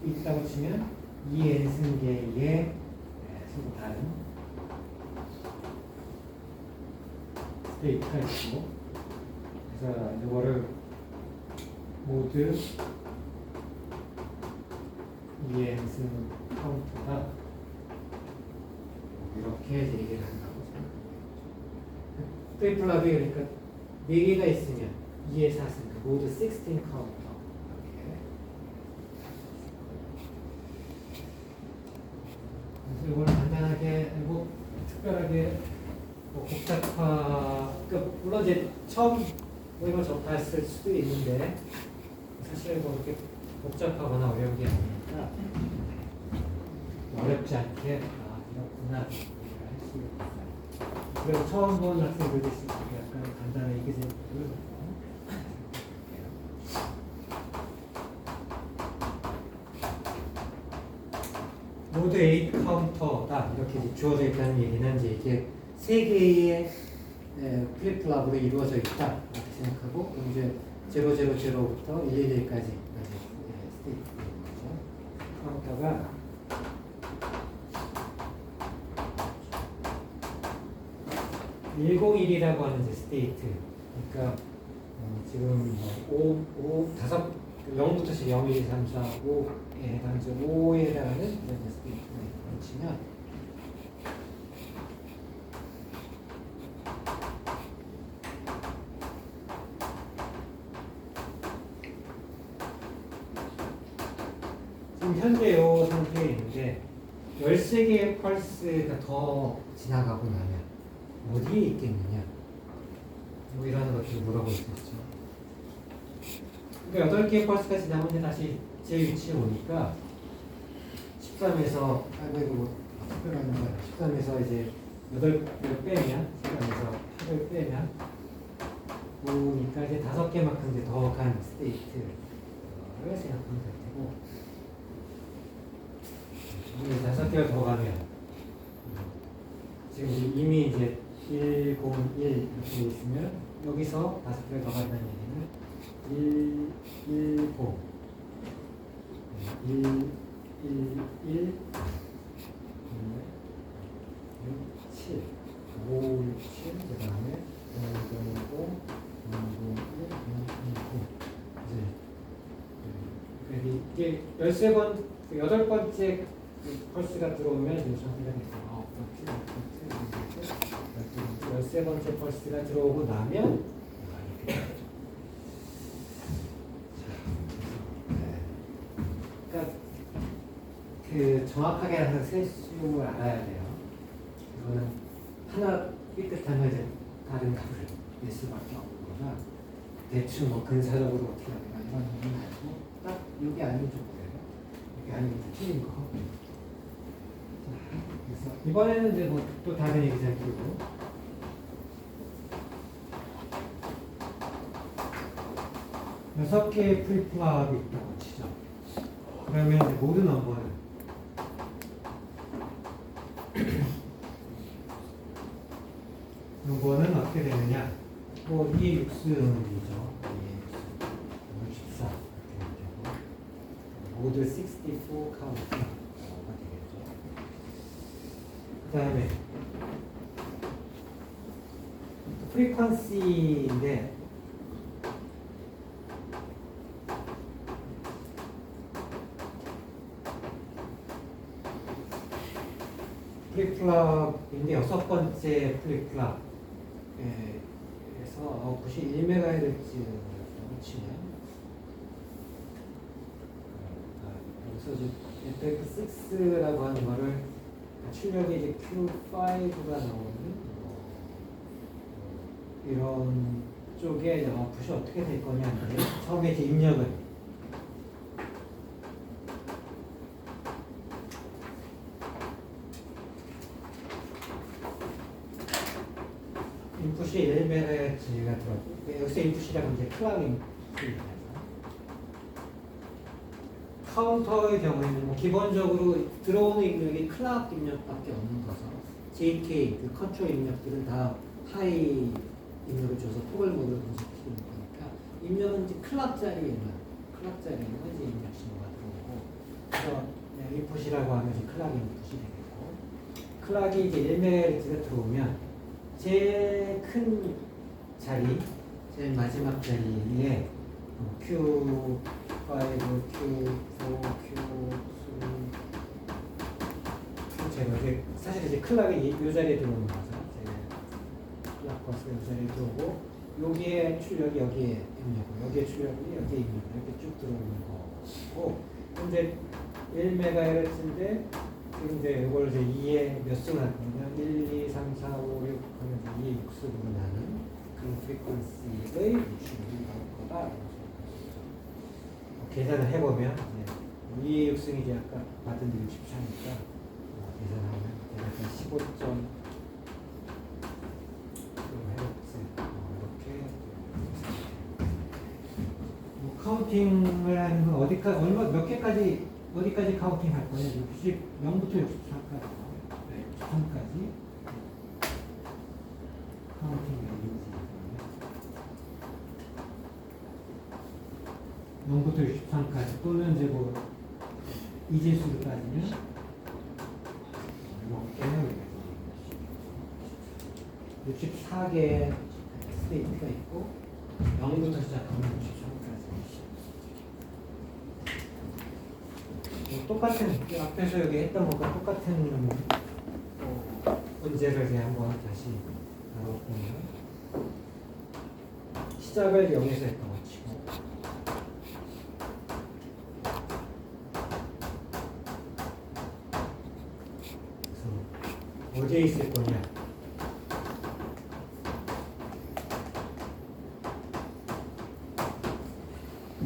있다고 치면 이 n승계의 서로 다른 스테이트가 있고, 그래서 이거를 모두 2n승 카운터다 이렇게 얘기를 한다고 생각합니다. 플립플랍이 그러니까 4개가 있으면 2의 4승 모두 16 카운터 이렇게. 그래서 이걸 간단하게 뭐 특별하게 뭐 복잡화, 그러니까 물론 이제 처음 이걸 접했을 수도 있는데 사실 뭐 이렇게 복잡하거나 어려운 게 아니니까 어렵지 않게 이렇구나 할 수 있어요. 그래서 처음 본 학생들도 있을 때 약간 간단하게 얘기 좀 모두 8 카운터다 이렇게 주어져 있다는 얘기는 이제 이게 3개의 플립플랍으로 이루어져 있다 이렇게 생각하고, 그럼 이제 000부터 111까지 스테이트인 거죠. 카운터가 (101이라고) 하는 이제 스테이트. 그러니까 지금 0부터 0, 1, 2, 3, 4, 5에 해당하죠. 5에 해당하는 이런 스테이트가 치면 지금 현재 이 상태에 있는데 13개의 펄스가 더 지나가고 나면 어디에 있겠느냐 뭐 이런 것들을 물어볼 수 있죠. 그러니까 8개의 펄스가 지나면 이제 다시 제 위치에 오니까 13에서 특별한 거야. 13에서 이제 8을 빼면 13에서 8을 빼면 25니까 이제 5개만큼 이제 더 간 스테이트를 생각하면 될 테고, 이제 5개를 더 가면 지금 이미 이제 101 이렇게 있으면 여기서 5개를 더 간다는 얘기는 110 111 6, 7 5, 7 그 다음에 005 001 009 이게 13번 8번째 펄스가 들어오면 이제 정리가 돼서 13번째 펄스가 들어오고 나면 그러니까 그 정확하게 항상 세수를 알아야 돼요. 이거는 하나 삐끗하면 이제 다른 값을 낼 수밖에 없는 거라 대충 뭐 근사적으로 어떻게 하냐 이런 건 알고 딱 여기 아니면 좀 그래요. 여기 아니면 틀린 거. 그래서 이번에는 이제 뭐 또 다른 얘기잖아요. 6개의 프리플랍이 있다고 치죠. 그러면 이제 모든 넘버는 이거는 어떻게 되느냐? 뭐 2의 6승이죠. 14 이렇게 되고 모두 64 카운트가 되겠죠. 그 다음에 프리퀀시인데 플립플랍인데 6번째 플립플랍에서 91MHz라고 치면 여기서 이제 FX6라고 하는 거를 출력이 이제 Q5가 나오는 이런 쪽에 아웃풋이 어떻게 될 거냐면 처음에 이제 입력은 인풋이 1MHz가 들어있고 여기서 인풋이라고 이제 클락 인풋입니다. 카운터의 경우에는 뭐 기본적으로 들어오는 입력이 클락 입력밖에 없는 거죠. JK, 그 컨트롤 입력들은 다 하이 입력을 줘서 토글 모드로 분석시키는 거니까 입력은 이제 클락 자리에만 이제 입력 신호가 들어오고 그래서 인풋이라고 하면 이제 클락 인풋이 되겠고 클락이 이제 1MHz가 들어오면 제일 큰 자리, 제일 마지막 자리에 Q5, Q4, Q0 사실 이제 클락이 이 자리에 들어오는 거죠. 클락 버스가 이 자리에 들어오고 여기에 출력이 여기에 입력고 여기에 출력이 여기에 입력고 이렇게 쭉 들어오는 거고 근데 1MHz인데 근데 이걸 이제 2에 몇 승을 할 거냐 1, 2, 3, 4, 5, 6 하면 2에 6승으로 나는 그런 프리퀀시의 유출이 나올 거다. 계산을 해보면 2의 6승이 이제 아까 받은 게 64니까 계산하면 대략 15점 이렇게 뭐 카운팅을 하는 건 몇 개까지 어디까지 카운팅 할 거냐? 0부터 63까지. 63까지. 카운팅 여기지. 0부터 63까지. 또는 이제 뭐, 이재수로 따지면, 이렇게 64개의 스테이트가 있고, 0부터 시작하면 63까지. 똑같은 앞에서 여기 했던 것과 똑같은 문제를 그냥 한번 다시 다뤄보면 시작을 0에서 했던 것 치고 그래서 어디에 있을 거냐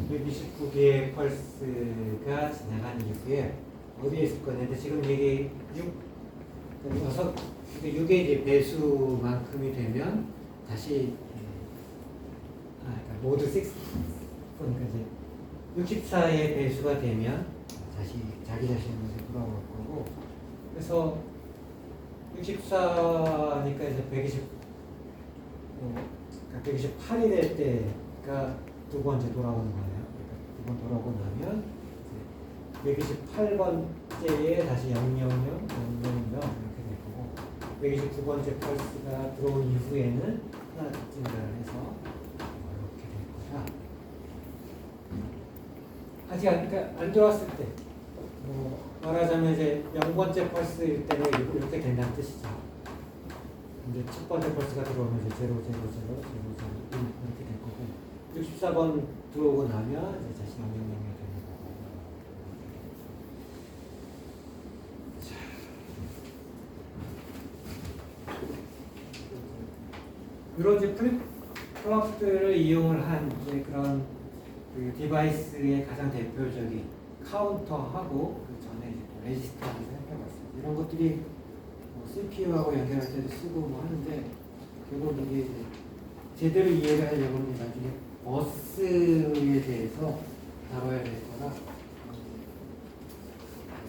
129개의 펄스가 지나간 이후에 어디에 있을 거냐인데 지금 이게 6의 이제 배수만큼이 되면 다시 모두 6 그러니까 이제 64의 배수가 되면 자기 자신을 돌아올 거고, 그래서 64니까 이제 128이 될 때가 두 번째 돌아오는 거예요. 두 번 돌아오고 나면 128번째에 다시 000, 000 이렇게 될 거고, 129번째 펄스가 들어온 이후에는 하나 증가를 해서 이렇게 될 거야. 아직 그러니까 안 들어왔을 때, 말하자면 이제 0번째 펄스일 때는 이렇게 된다는 뜻이죠. 이제 첫 번째 펄스가 들어오면 이제 0, 0, 0, 0, 0, 1 이렇게 될 거고, 64번 들어오고 나면 이제 다시 0, 0, 0이 되는 거고. 자, 이런 이제 플러프들을 이용을 한 이제 그런 그 디바이스의 가장 대표적인 카운터하고 그 전에 이제 레지스터를 살펴봤습니다. 이런 것들이 CPU하고 연결할 때도 쓰고 뭐 하는데, 결국 이게 이제 제대로 이해를 하려면 나중에 버스에 대해서 다뤄야 될 거라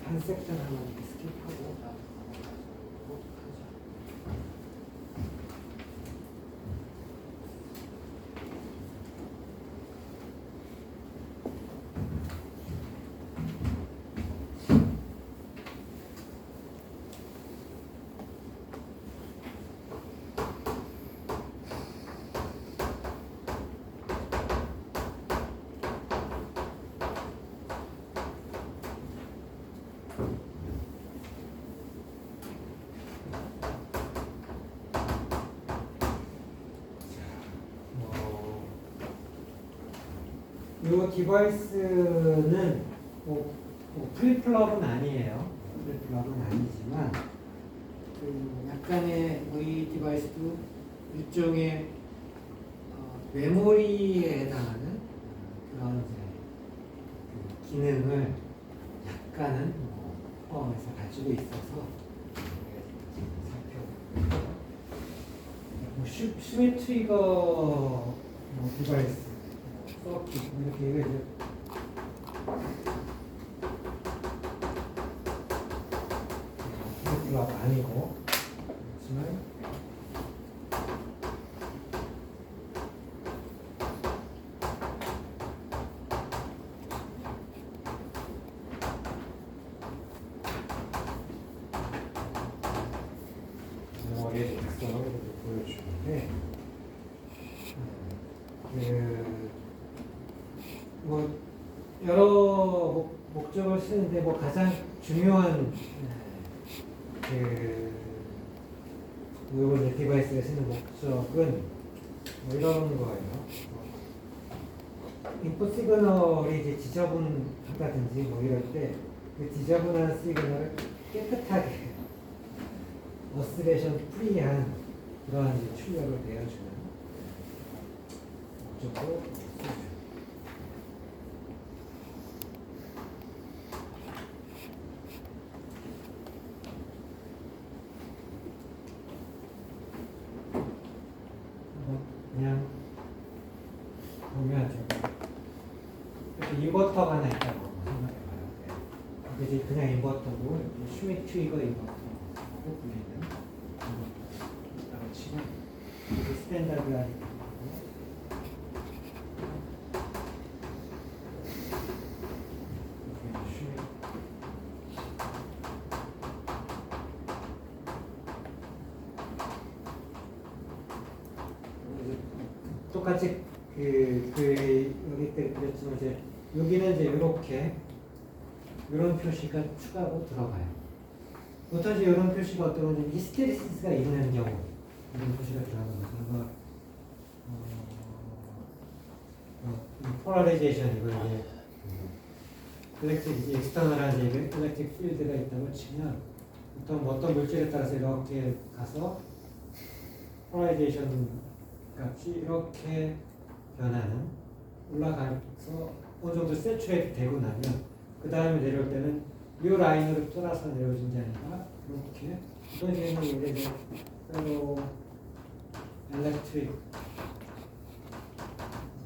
한 섹션 하나 스킵하고 다음 넘어가도록 하죠. 이 디바이스는 플립플롭은 아니에요. 플립플롭은 아니지만 그 약간의 이 디바이스도 일종의 메모리에 해당하는 그런 이제 그 기능을 약간은 포함해서 가지고 있어서 살펴보고, 슈미 트리거 디바이스 서킷 이렇게 이거 이제 플립플롭 아니고, 그렇지만 메모리의 특성을 보여주는데, 뭐 여러 목적을 쓰는데 뭐 가장 중요한 이번 디바이스가 쓰는 목적은 뭐 이런 거예요. 인풋 시그널이 이제 지저분하다든지 뭐 이럴 때 그 지저분한 시그널을 깨끗하게 어스레이션 프리한 그러한 이제 출력을 내어주는 목적으로 쓰죠. 그냥 보면 이렇게 인버터가 하나 있다고 생각해봐요. 이제 그냥 인버터고 슈미 트리거 인버터라고 불리는 인버터라고 치고, 스탠다드한 똑같이 여기 때 그랬지만 이제 여기는 이제 이렇게 이런 표시가 추가로 들어가요. 보통 이제 이런 표시가 어떤 건지 히스테리시스가 있는 경우 이런 표시가 들어가는 거죠. 폴라리제이션 이거 이제 일렉트릭 익스터널한 이제 일렉트릭 필드가 있다고 치면 보통 어떤 물질에 따라서 이렇게 가서 폴라리제이션 값이 이렇게 변하는, 올라가서 어느 정도 세츄레이트 되고 나면 그 다음에 내려올 때는 이 라인으로 떠나서 내려오는 게 아니라 이렇게 이런 경우는 이제 엘렉트릭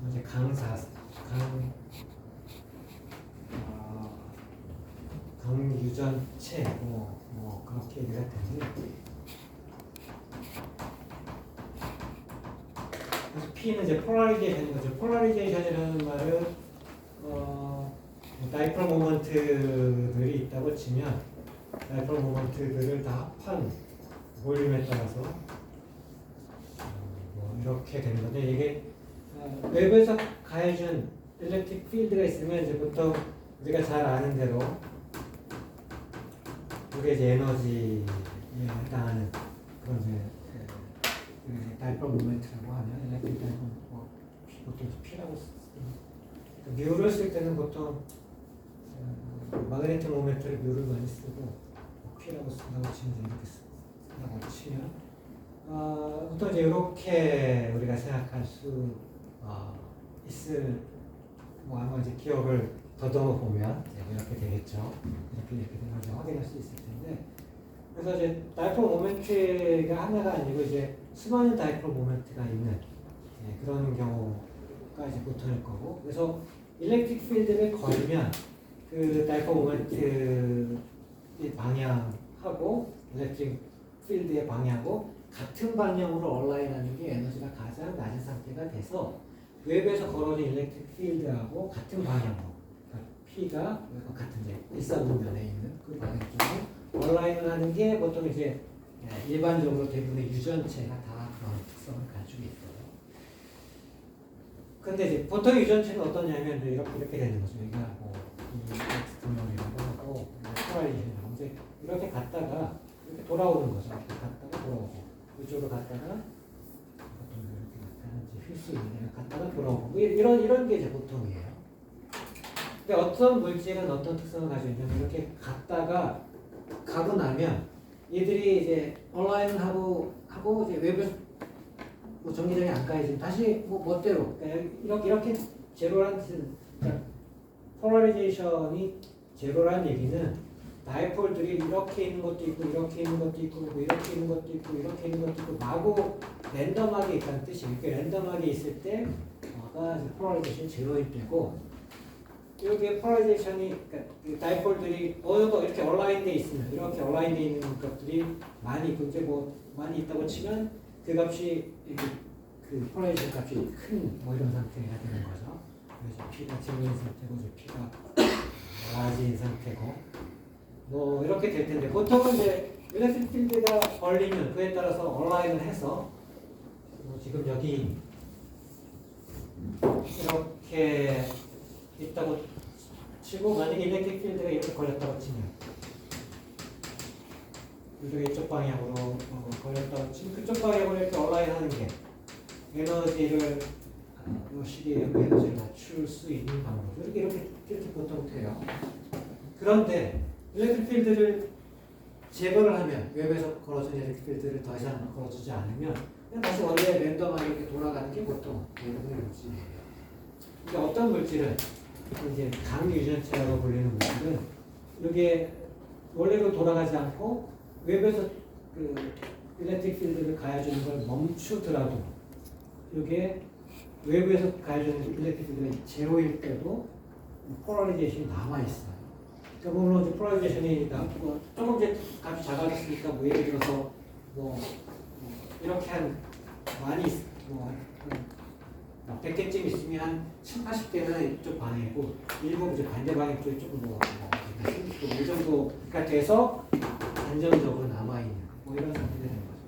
이제 강유전체 뭐 그렇게 얘기를 할 텐데, 그래서 P는 이제 폴라리제이션인 거죠. 폴라리제이션이라는 말은 다이폴 모먼트들이 있다고 치면 다이폴 모먼트들을 다 합한 볼륨에 따라서 뭐 이렇게 되는 건데, 이게 웹에서 가해준 일렉트릭 필드가 있으면 이제 보통 우리가 잘 아는 대로 이게 이제 에너지에 해당하는 그런 이제 다이폴 모멘트라고 하면 일렉트릭 다이폴 보통 P라고 씁니다. 뮤를 쓸 때는 보통 마그네틱 모멘트를 뮤를 많이 쓰고 P라고 쓴다고 치면 이렇게 쓴다고 치면 보통 이제 이렇게 우리가 생각할 수 있을 아마 이제 기억을 더듬어 보면 이렇게 되겠죠. 이렇게 되는 걸 확인할 수 있을 텐데, 그래서 이제 다이폴 모멘트가 하나가 아니고 이제 수많은 다이폴 모멘트가 있는 그런 경우가 이제 보통일 거고, 그래서 일렉트릭 필드를 걸면 그 다이폴 모멘트의 방향하고 일렉트릭 필드의 방향하고 같은 방향으로 얼라인하는 게 에너지가 가장 낮은 상태가 돼서 웹에서 걸어진 일렉트릭 필드하고 같은 방향으로, 그러니까 P가 같은 이제 일사분면에 있는 그 방향 쪽으로 얼라인을 하는 게 보통 이제 일반적으로 대부분의 유전체가 다 그런 특성을 가지고 있어요. 근데 이제 보통 유전체는 어떠냐면 이렇게 되는 거죠. 그러니까 이 엑스트널이라고 하고 폴라리제이션이라고 이제 이렇게 갔다가 이렇게 돌아오는 거죠. 이렇게 갔다가 돌아오고 이쪽으로 갔다가 보통 이렇게 나타나는 필수 있는 갔다가 돌아오고 이런 게 이제 보통이에요. 근데 어떤 물질은 어떤 특성을 가지고 있냐면 이렇게 갔다가 가고 나면 얘들이 이제 온라인을 하고 이제 웹에서 뭐 정기적이 안 까이지만 다시 뭐 멋대로 이렇게 제로라는 뜻은, 그러니까 폴라리제이션이 제로라는 얘기는 다이폴들이 이렇게 있는 것도 있고 이렇게 있는 것도 있고 뭐 이렇게 있는 것도 있고 이렇게 있는 것도 있고 마구 랜덤하게 있다는 뜻이에요. 이렇게 랜덤하게 있을 때가 폴라리제이션이 제로일 때고, 여기에 폴라리제이션이 그러니까 다이폴들이 어느 정도 이렇게 얼라인돼 있으면 이렇게 얼라인돼 있는 것들이 많이 있고 이제 뭐 많이 있다고 치면 그 값이 그 폴라리제이션 값이 큰 뭐 이런 상태가 되는 거죠. 그래서 P가 제로인 상태고 이제 P가 라지인 상태고 뭐 이렇게 될 텐데, 보통은 이제 일렉트릭 필드가 걸리면 그에 따라서 얼라인을 해서 뭐 지금 여기 이렇게 있다고 치고, 만약에 일렉트릭 필드가 이렇게 걸렸다고 치면 이렇게 이쪽 방향으로 걸렸다고 치면 그쪽 방향으로 이렇게 얼라인 하는 게 에너지를 이 시기에 에너지를 낮출 수 있는 방법, 이렇게 보통 돼요. 그런데 일렉트릭 필드를 제거를 하면 웹에서 걸어준 일렉트릭 필드를 더 이상 걸어주지 않으면 그냥 다시 원래 랜덤하게 이렇게 돌아가는 게 보통 대부분의 물질이에요. 근데 어떤 물질은 이제 강유전체라고 불리는 물질은 이게 원래로 돌아가지 않고 웹에서 그 일렉트릭 필드를 가해주는 걸 멈추더라도 이게 외부에서 가해주는 일렉트릭 필드가 제로일 때도 폴라리제이션이 남아있어요. 그러니까 물론 이제 폴라리제이션이 조금 이제 값이 작아졌으니까 뭐 예를 들어서 뭐 이렇게 많이 뭐 100개쯤 있으면 한 7, 80개는 이쪽 방향이고 일부 이제 반대 방향 쪽에 조금 이 정도가 돼서 안정적으로 남아있는 뭐 이런 상태가 되는 거죠.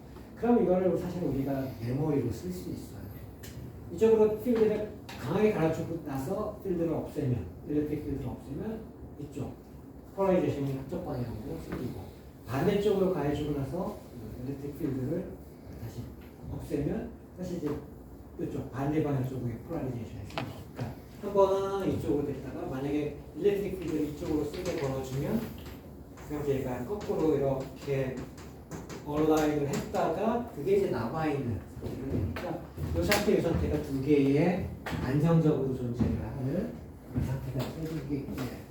그럼 이거를 사실 우리가 메모리로 쓸 수 있어요. 이쪽으로 필드를 강하게 갈아주고 나서 필드를 없애면, 일렉트릭 필드를 없애면 이쪽 폴라리제이션이 한쪽 방향으로 생기고, 반대쪽으로 가해주고 나서 일렉트릭 필드를 다시 없애면 다시 이제 이쪽 반대 방향 쪽에 폴라리제이션이 생깁니다. 한 번은 이쪽으로 됐다가 만약에 일렉트릭 필드를 이쪽으로 세게 걸어주면 그럼 얘가 거꾸로 이렇게 얼라인을 했다가 그게 이제 남아있는 상태가 되니까 이 상태, 이 상태가 두 개의 안정적으로 존재를 하는 그런 상태가 이게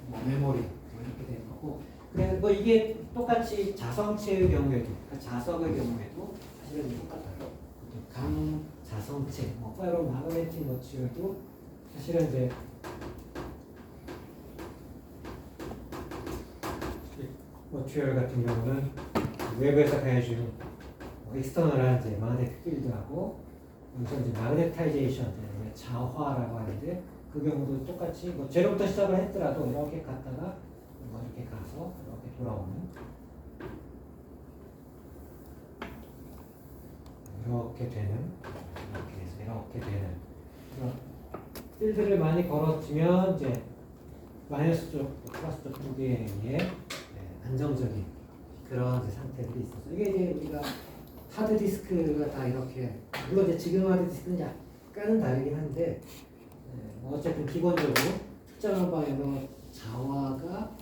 뭐 메모리 뭐 이렇게 되는 거고, 그래서 뭐 이게 똑같이 자성체의 경우에도, 그러니까 자석의 경우에도 사실은 똑같아요. 강 자성체, 뭐 페로마그네틱 머티리얼도 사실은 이제 모티얼 같은 경우는 외부에서 가해주는 익스터널한 이제 마그네틱 필드하고 여기서 이제 마그네타이제이션, 자화라고 하는데 그 경우도 똑같이 뭐 제로부터 시작을 했더라도 이렇게 갔다가 뭐 이렇게 가서 이렇게 돌아오는 이렇게 되는 이렇게 해서 이렇게 되는 그런 필드를 많이 걸어주면 이제 마이너스 쪽, 플러스 쪽 두 개에 안정적인 그런 이제 상태들이 있어서 이게 이제 우리가 하드 디스크가 다 이렇게 물론 이제 지금 하드 디스크는 약간은 다르긴 한데 어쨌든 기본적으로 특정한 방향으로 자화가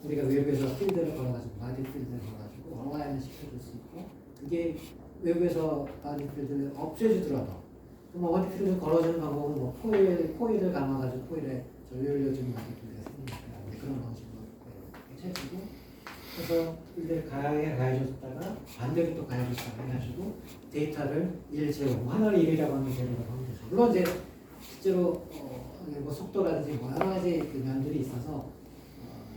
우리가 외부에서 필드를 걸어가지고 바디 필드를 걸어가지고 얼라인을 시켜줄 수 있고 그게 외부에서 바디 필드를 없애주더라도 뭐 바디 필드를 걸어주는 방법은 뭐 코일을 감아가지고 코일에 전류를 바디 필드가 생기니까 그런 방식으로 해주고 그래서 필드를 가해줬다가 반대로 또 가해줬다가 해가지고 데이터를 1, 제로 하나를 1이라고 하면 제로라고 하면 되죠. 물론 이제 실제로 뭐 속도라든지 뭐 여러 가지 그 면들이 있어서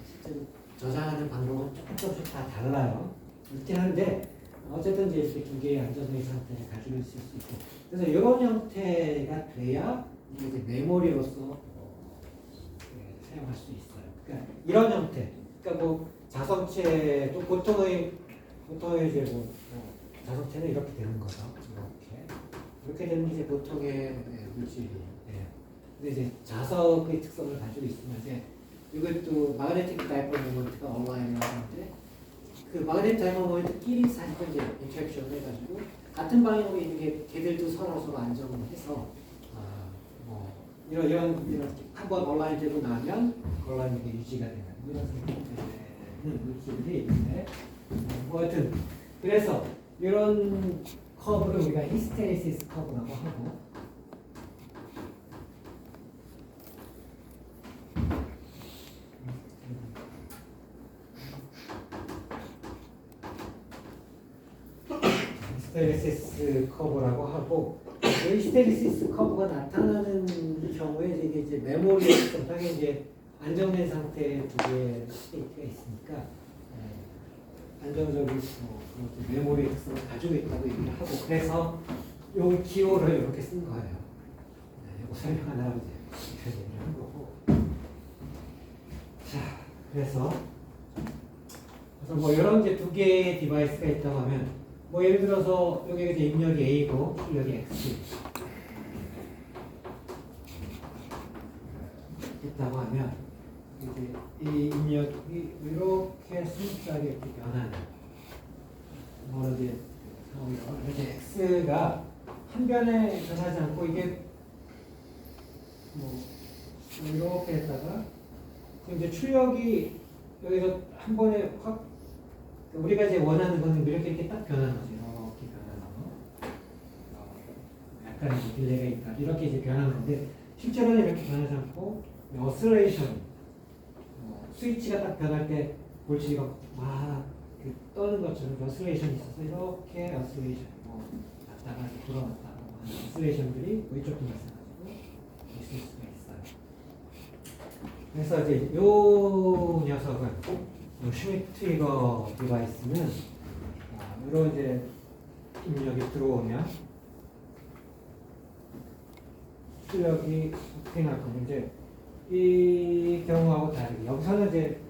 실제로 저장하는 방법은 조금씩 다 달라요. 있긴 한데 어쨌든 이제 이렇게 두 개의 안정적인 상태를 가지고 있을 수 있고 그래서 이런 형태가 돼야 이제 메모리로서 사용할 수 있어요. 그러니까 이런 형태, 그러니까 뭐 자성체 또 보통의 이제 뭐 자성체는 이렇게 되는 거죠. 이렇게 되는 게 이제 보통의 물질이에요. 근데 이제 자석의 특성을 가지고 있으면 이제 이것도 마그네틱 다이폴 모먼트가 얼라인이라고 하는데 그 마그네틱 다이폴 모먼트끼리 사실 이제 인터랙션을 해가지고 같은 방향으로 있는 게 걔들도 서로 안정을 해서 뭐 이런 한번 얼라인 되고 나면 얼라인이 유지가 되는 이런 물질들이 있는데 뭐 하여튼 그래서 이런 커브를 우리가 히스테리시스 커브라고 하고 히스테리시스 커브라고 하고 이 히스테리시스 커브가 나타나는 경우에 이게 메모리의 특성, 당연히 이제 안정된 상태의 두 개의 스테이트가 있으니까 안정적인 메모리의 특성을 가지고 있다고 얘기를 하고 그래서 이 기호를 이렇게 쓴 거예요. 이거 설명하려고 이제 이렇게 얘기를 한 거고. 자, 그래서 뭐 이런 이제 두 개의 디바이스가 있다고 하면 뭐 예를 들어서 여기 이제 입력이 A고 출력이 X 있다고 하면 이제 이 입력이 이렇게 순수하게 이렇게 변하는 뭐로 이제 상황이라고 이제 X가 한 변에 변하지 않고 이게 뭐 이렇게 했다가 이제 출력이 여기서 한 번에 확 우리가 이제 원하는 거는 이렇게 딱 변하는 거죠. 이렇게 변하는 거. 약간 이제 딜레이가 있다. 이렇게 이제 변하는 건데 실제로는 이렇게 변하지 않고 어스레이션 스위치가 딱 변할 때 볼지가 막 떠는 것처럼 어스레이션이 있어서 이렇게 어스레이션 갔다가 돌아왔다가 어스레이션들이 이쪽도 마찬가지고 있을 수가 있어요. 그래서 이제 요 녀석은 슈미트 트리거 디바이스는 이런 이제 입력이 들어오면 출력이 어떻게 날 거면 이제 이 경우하고 다르게 여기서는 이제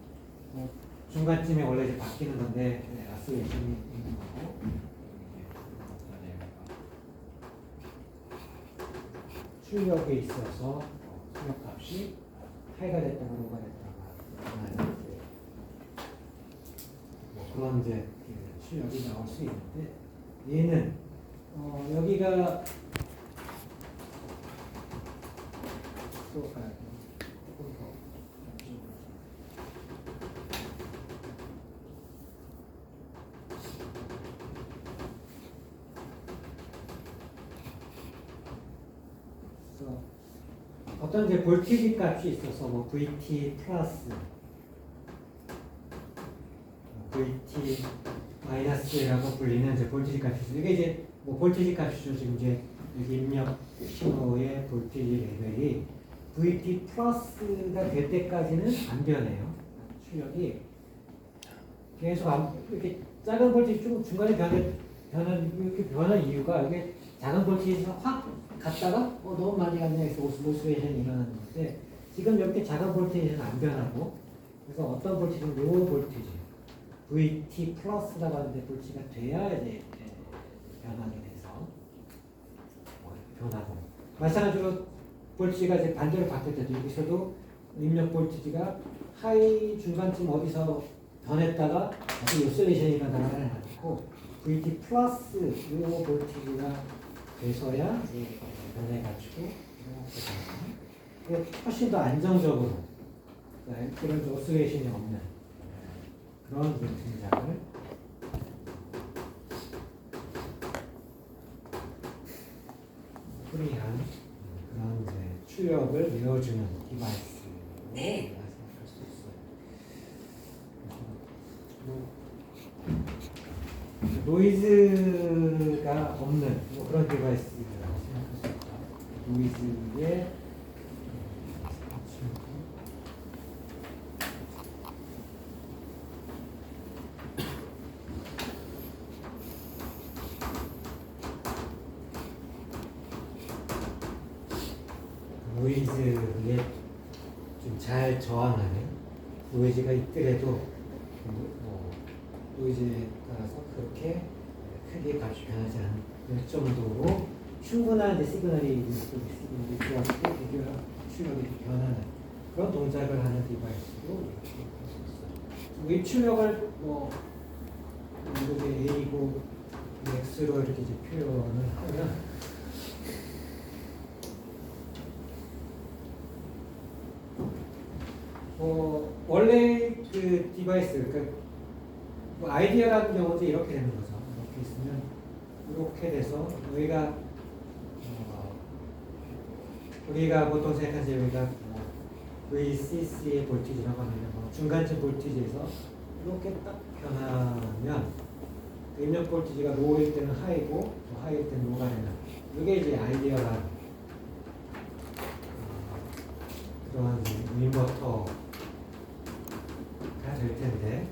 중간쯤에 원래 이제 바뀌는 건데 아스레이션이 있는 거고 출력에 있어서 출력값이 하이가 됐다가 로가 됐다가 그런 이제 출력이 나올 수 있는데 얘는 여기가 또 조금 더 그래서 어떤 이제 볼티지 값이 있어서 뭐 VT 플러스 VT 마이너스라고 불리는 이제 볼티지 값이 있어요. 이게 이제 뭐 볼티지 값이죠. 지금 이제 여기 입력 신호의 볼티지 레벨이 VT 플러스가 될 때까지는 안 변해요. 출력이 계속 이렇게 작은 볼티지 좀 중간에 이렇게 변한 이유가 이게 작은 볼티지가 확 갔다가 너무 많이 갔냐 해서 오스모스레이션이 일어나는 건데 지금 이렇게 작은 볼티지는 안 변하고 그래서 어떤 볼티지는 로우 볼티지 VT 플러스라고 하는데 볼티지가 돼야 이제 변하게 돼서 변하고 마찬가지로 볼티지가 이제 반대로 바뀔 때도 여기서도 입력 볼티지가 하이 중간쯤 어디서 변했다가 다시 오스레이션이 일어나는 거고 VT 플러스 요 볼티지가 돼서야 변해가지고 이렇게 훨씬 더 안정적으로 그런 오스레이션이 없는 그런 동작을 프리한 그런 출력을 외워주는 디바이스. 네. 말씀할 수 있어요. 노이즈가 없는 그런 디바이스라고 생각할 수 있다. 노이즈의 노이즈에 좀 잘 저항하는 노이즈가 있더라도 노이즈에 따라서 그렇게 크게 값이 변하지 않을 정도로 충분한 시그널이 들어왔을 때 비교가 출력이 변하는 그런 동작을 하는 디바이스로 이렇게 볼 수 있어요. 이 출력을 이렇게 A고 X로 이렇게 이제 표현을 하면 원래 그 디바이스, 그러니까 아이디어라는 경우도 이렇게 되는 거죠. 이렇게 있으면 이렇게 돼서 우리가 보통 생각하는 여기가 VCC의 볼티지라고 하면 중간쯤 볼티지에서 이렇게 딱 변하면 그 입력 볼티지가 로우일 때는 하이고 하이일 때는 로우가 되는 이게 이제 아이디어라는 그런 인버터가 될 텐데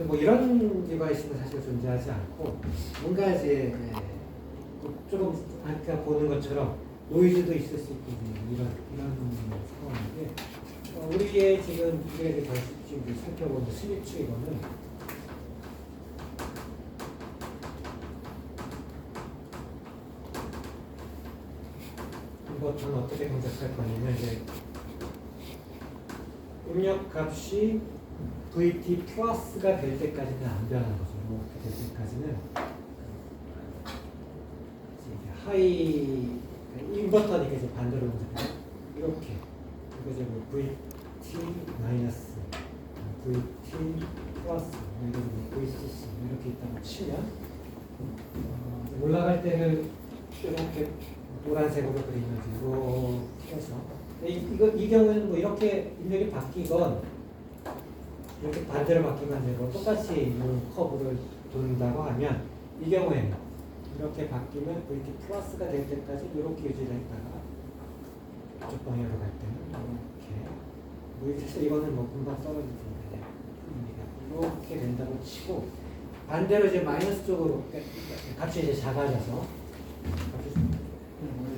뭐 이런 디바이스는 사실 존재하지 않고 뭔가 이제 조금 아까 보는 것처럼 노이즈도 있을 수 있고 이런 상황인데 우리의 지금 우리가 지금 살펴보는 스위치 이거는 저는 어떻게 동작할 거냐면 이제 입력 값이 VT 플러스가 될 때까지는 안 변하는 거죠. 이렇게 될 때까지는 이제 하이 인버터니까 이제 반대로 동작해요. 이렇게 이거 이제 VT 마이너스, VT 플러스, 이런 VCC 이렇게 있다고 치면 올라갈 때는 이렇게 노란색으로 그리면 이렇게 해서 이 경우에는 뭐 이렇게 입력이 바뀌건 이렇게 반대로 바뀌건 되고 똑같이 이 커브를 돈다고 하면 이 경우에는 이렇게 바뀌면 VT 플러스가 될 때까지 이렇게 유지를 했다가 이쪽 방향으로 갈 때는 이렇게 사실 이거는 뭐 금방 떨어질 텐데 이렇게 된다고 치고 반대로 이제 마이너스 쪽으로 값이 이제 작아져서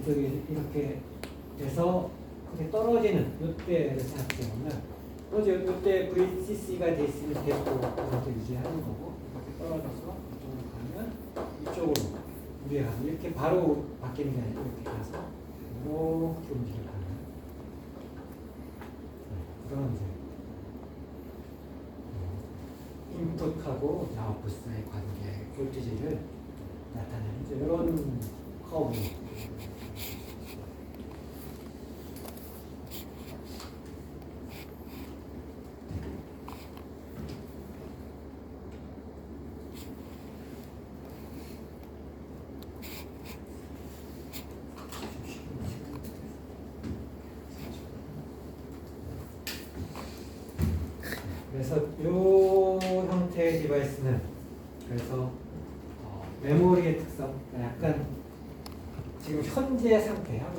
이쪽이 이렇게 돼서 그렇게 떨어지는 이때를 생각해보면 이때 VCC가 돼 있으면 계속 그것도 유지하는 거고 이렇게 떨어져서 이쪽으로 가면 이쪽으로 우리가 이렇게 바로 바뀌는 게 아니고 이렇게 가서 이렇게 움직여가는 그런 이제 인풋하고 아웃풋 사이의 관계 볼티지를 나타내는 이제 이런 커브. 그래서 이 형태의 디바이스는 그래서 메모리의 특성, 그러니까 약간 지금 현재 상태가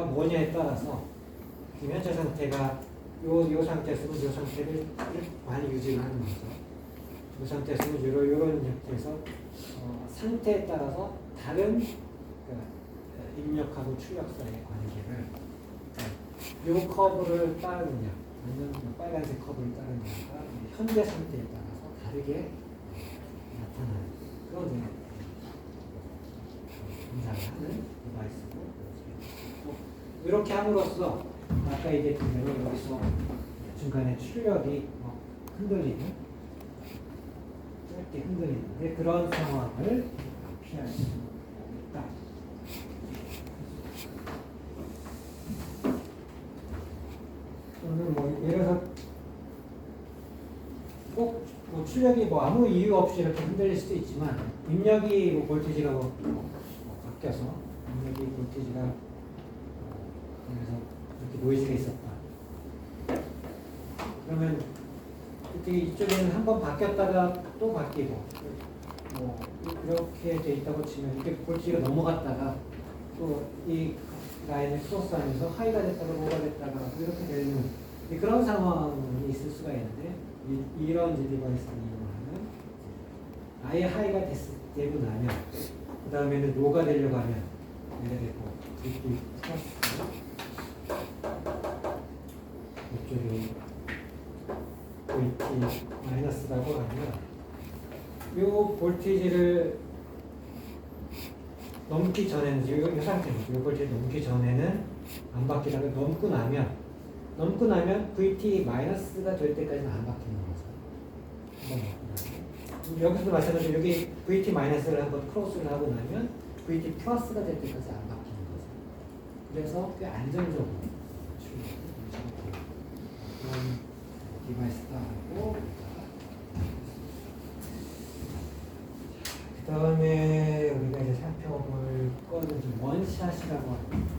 뭐냐에 따라서 지금 현재 상태가 요 상태에서는 요 상태를 많이 유지를 하는 거죠. 요 상태에서는 요런 형태에서 상태에 따라서 다른 입력하고 출력 사이의 관계를 요 커브를 따르느냐 아니면 빨간색 커브를 따르느냐가 현재 상태에 따라서 다르게 나타나는 그런 분석을 하는 디바이스고 이렇게 함으로써 아까 얘기했던 대로 여기서 중간에 출력이 흔들리는 짧게 흔들리는데 그런 상황을 피할 수 있다. 또는 예를 들어서 꼭 출력이 아무 이유 없이 이렇게 흔들릴 수도 있지만 입력이 볼티지가 바뀌어서 입력이 볼티지가 그래서 이렇게 노이즈가 있었다. 그러면 그때 이쪽에는 한번 바뀌었다가 또 바뀌고 이렇게 돼 있다고 치면 이렇게 볼티지가 넘어갔다가 또 이 라인을 크로스하면서 하이가 됐다가 로가 됐다가 이렇게 되는 그런 상황이 있을 수가 있는데 이런 디바이스를 이용하면 아예 하이가 되고 나면 그 다음에는 로가 되려고 하면 예를 들고 이쪽이 플러스 이쪽이 VT 마이너스라고 하면 이 볼티지를 넘기 전에는 이 상태입니다. 이 볼티지 넘기 전에는 안 바뀌다가 넘고 나면 VT 마이너스가 될 때까지는 안 바뀌는 거죠. 여기서도 마찬가지로 여기 VT 마이너스를 한번 크로스를 하고 나면 VT 플러스가 될 때까지 안 바뀌는 거죠. 그래서 꽤 안정적으로 그런 디바이스다 하고 그 다음에 우리가 이제 살펴볼 거는 좀 원샷이라고 합니다.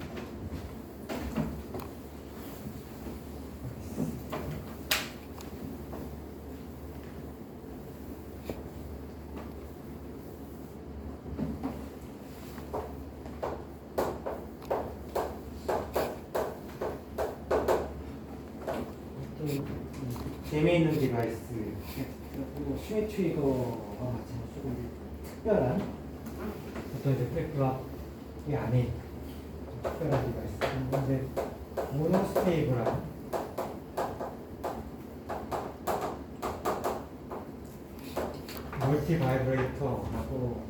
재미있는 디바이스, 그리고 스위치거와 마찬가지로 특별한 어떤 이제 플립플랍이 아닌 특별한 디바이스. 이제 모노스테이블한 멀티 바이브레이터라고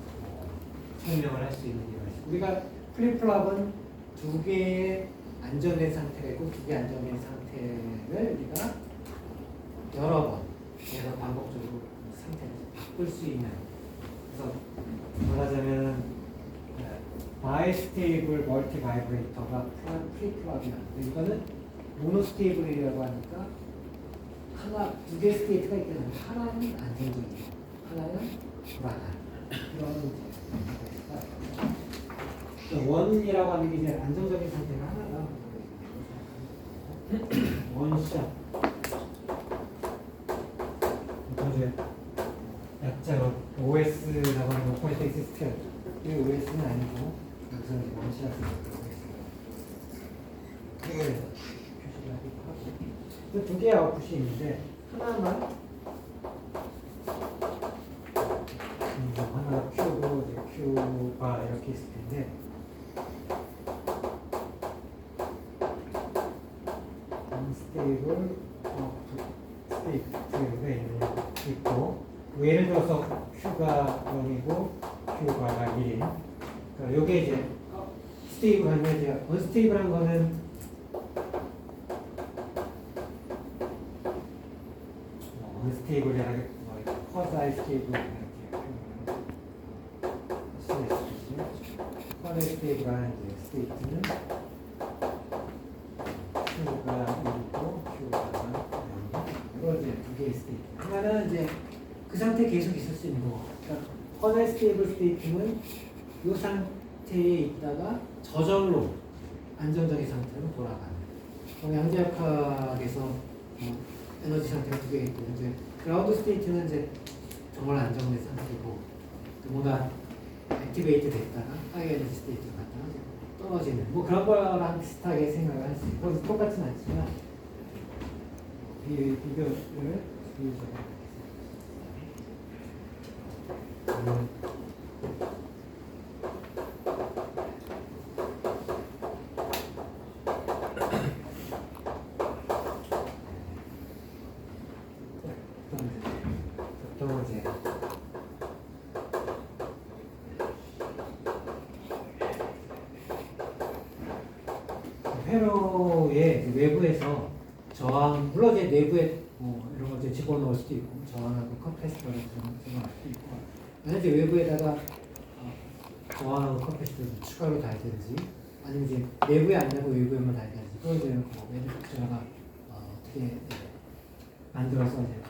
설명을 할 수 있는 디바이스. 우리가 플립플랍은 두 개의 안정된 상태가 있고 두 개의 안정된 상태를 우리가 여러 번 그래서 반복적으로 상태를 바꿀 수 있는 그래서 말하자면 바이스테이블 멀티 바이브레이터가 플립플랍이라는데 이거는 모노스테이블이라고 하니까 두 개의 스테이트가 있기 때문에 하나는 안정적이고 하나는 불안한 그런 이제 원이라고 하는 게 이제 안정적인 상태가 하나가 원샷 이제 약자로 OS라고 하는 오퍼레이팅 시스템 이 OS는 아니고 여기서 원샷을 쓰고 있어요. 이거에서 표시를 하기도 하고 두 개의 아웃풋이 있는데 하나만 하나 Q고 Q가 이렇게 있을 텐데 unstable 스테이트가 있고 예를 들어서 Q가 0이고 Q가 1인 그러니까 요게 이제 스테이블하면 이제 언스테이블한 거는 언스테이블이라는 쿼사이 스테이블 쿼사이 스테이블한 스테이트는 Q가 1이고 Q가 0 이거 이제 두 개의 스테이트 하나는 이제 그 상태 계속 있을 수 있는 거고 그러니까 쿼사이 스테이블 스테이트는 이 상태에 있다가 저절로 안정적인 상태로 돌아가는 양자역학에서 에너지 상태가 두 개가 있고, 이제 그라운드 스테이트는 이제 정말 안정된 상태고, 뭔가 액티베이트 됐다가 하이 에너지 스테이트로 갔다가 이제 떨어지는 뭐 그런 거랑 비슷하게 생각을 할 수 있고, 똑같진 않지만 비교를 비교적으로 보통 이제 회로의 외부에서 저항, 물론 이제 내부에 뭐 이런 거 이제 집어넣을 수도 있고, 저항하고 컴패시터를 집어넣을 수도 있고, 만약에 외부에다가 저항하고 컴패시터를 추가로 달든지, 아니면 이제 내부에 안 달고 외부에만 달든지, 그걸 이제 뭐 매니팩처러가 어떻게 만들어서 이제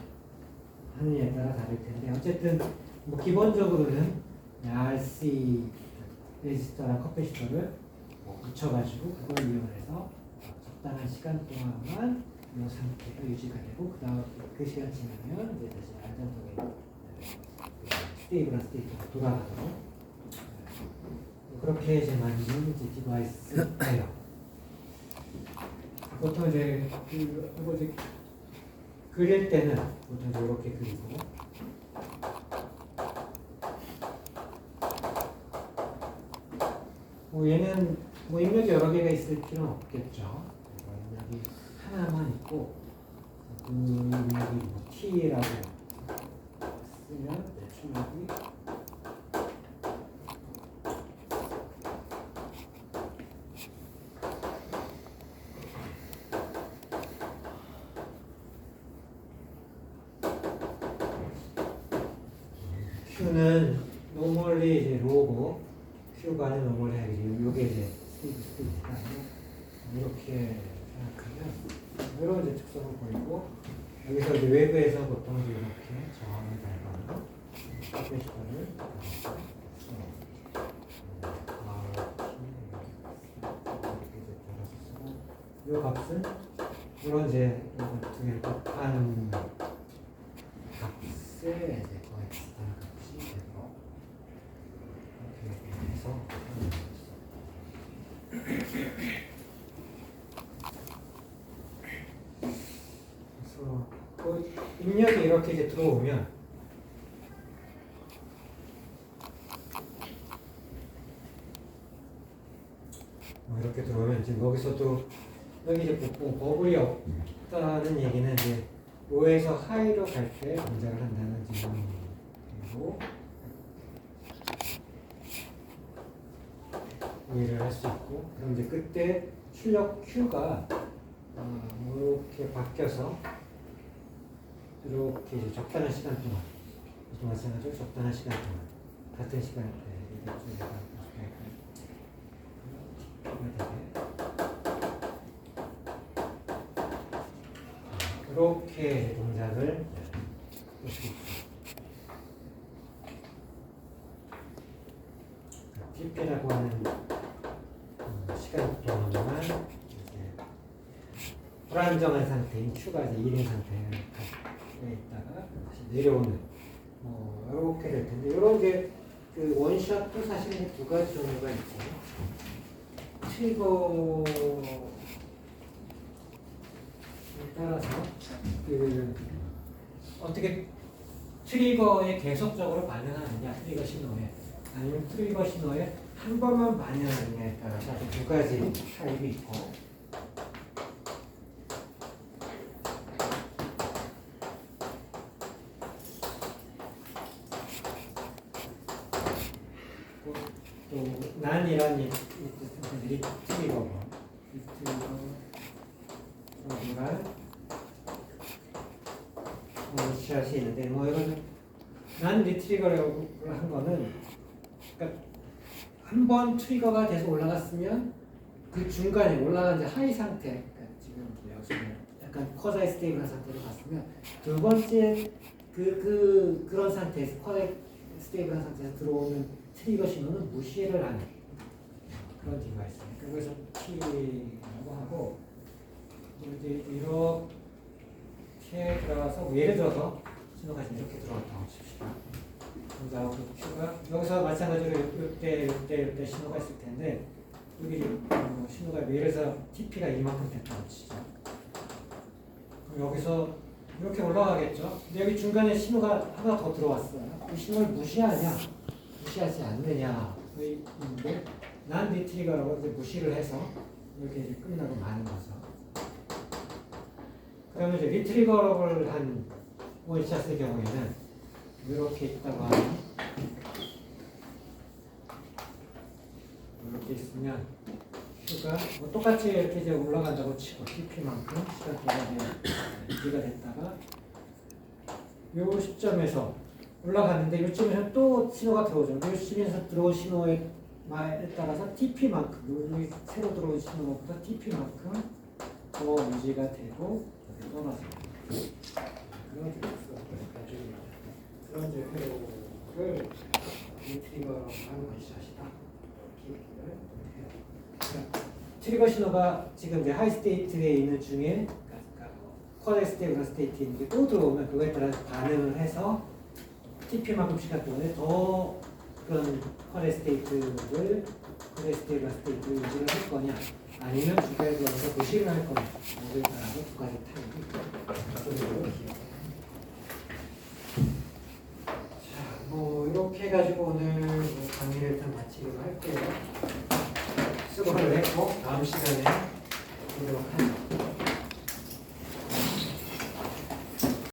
하느냐에 따라 다를 텐데, 어쨌든 뭐 기본적으로는 RC 레지스터랑 컴패시터를 뭐 붙여가지고 그걸 이용해서 적당한 시간 동안만 이 상태가 유지가 되고, 그 다음 그 시간 지나면 이제 다시 안정적인 스테이블한 스테이트로 돌아가도록 그렇게 이제 만든 이제 디바이스예요. 보통 이제 이제 그릴 때는 보통 이렇게 그리고, 뭐 얘는 뭐 입력이 여러 개가 있을 필요는 없겠죠. 입력이 하나만 있고, 그 입력이 뭐 T라고 쓰면 출력이 Q는 노멀리 이제 로고, Q가 아닌 노멀리 하기, 요게 이제 스테이트가 이렇게 생각하면 이런 이제 특성을 보이고, 여기서 이제 외부에서 보통 이렇게 저항을 달거나 컴패시터를 이 값은 이런 이제 두 개를 곱한 값에 이제 거의 비슷한 값이 되고, 이렇게 해서 그래서 그 입력이 이렇게 이제 들어오면 이렇게 들어오면 지금 여기서도 여기 이제 버블이 없다는 얘기는 이제 로에서 하이로 갈 때 동작을 한다는 지금이고, 이해를 할 수 있고, 그럼 이제 그때 출력 Q가 이렇게 바뀌어서 이렇게 이제 적당한 시간 동안, 마찬가지로 적당한 시간 동안 같은 시간대 이게 이렇게 동작을 볼 수 있습니다. TP라고 하는 시간 동안만 이제 불안정한 상태인 Q가 이제 1인 상태에 있다가 다시 내려오는 이렇게 될 텐데, 이런 게 그 원샷도 사실 두 가지 종류가 있고, 트리거에 따라서 그 어떻게 트리거에 계속적으로 반응하느냐, 트리거 신호에, 아니면 트리거 신호에 한 번만 반응하느냐에 따라서 두 가지 타입이 있고, 또 난이란 리트리거가 시샷이 있는데, 뭐 이건 난 리트리거라고 한 거는, 그러니까 한 번 트리거가 돼서 올라갔으면 그 중간에 올라간 이제 하이 상태, 그러니까 지금 여기서 약간 쿼자이 스테이블한 상태로 갔으면 두 번째 그런 상태에서 쿼자이 스테이블한 상태에서 들어오는 트리거 신호는 무시를 하는 그런 디바이스니까, 그래서 T라고 하고, 이제 이렇게 이렇게 들어가서 뭐 예를 들어서 신호가 지금 이렇게 들어왔다고 칩시다. 그래서 그 Q가 여기서 마찬가지로 이때 신호가 있을 텐데 여기 신호가 예를 들어서 TP가 이만큼 됐다고 치죠. 그럼 여기서 이렇게 올라가겠죠. 근데 여기 중간에 신호가 하나 더 들어왔어요. 이 신호를 무시하냐, 무시하지 않느냐. 난 리트리거라고 이제 무시를 해서 이렇게 이제 끝나고 마는 거죠. 그러면 이제 리트리거를 한 원샷의 경우에는 이렇게 있다고 하면 이렇게 있으면 Q가 뭐 똑같이 이렇게 이제 올라간다고 치고 TP만큼 시간 동안에 유지가 됐다가 이 시점에서 올라갔는데 이 시점에서 또 신호가 들어오죠. 이 시점에서 들어온 신호에 따라서 TP만큼 여기 새로 들어온 신호보다 TP만큼 더 유지가 되고 떠나서 그런 이제 회로를 트리거로 하는 원샷이다. 트리거 신호가 지금 이제 하이 스테이트에 있는 중에 쿼드 스테이트나 스테이트에 있는 게 또 들어오면 그거에 따라서 반응을 해서 TP만큼 시간 동안에 더 그런 쿼드 스테이트나 스테이트를 유지를 할 거냐 아니면 중간에 들어가서 무시를 할 거냐 이거에 따라서 두 가지 타입이 있고 뭐 이렇게 해가지고 오늘 강의를 일단 마치기로 할게요. 수고를 했고 다음 시간에 보도록 하죠.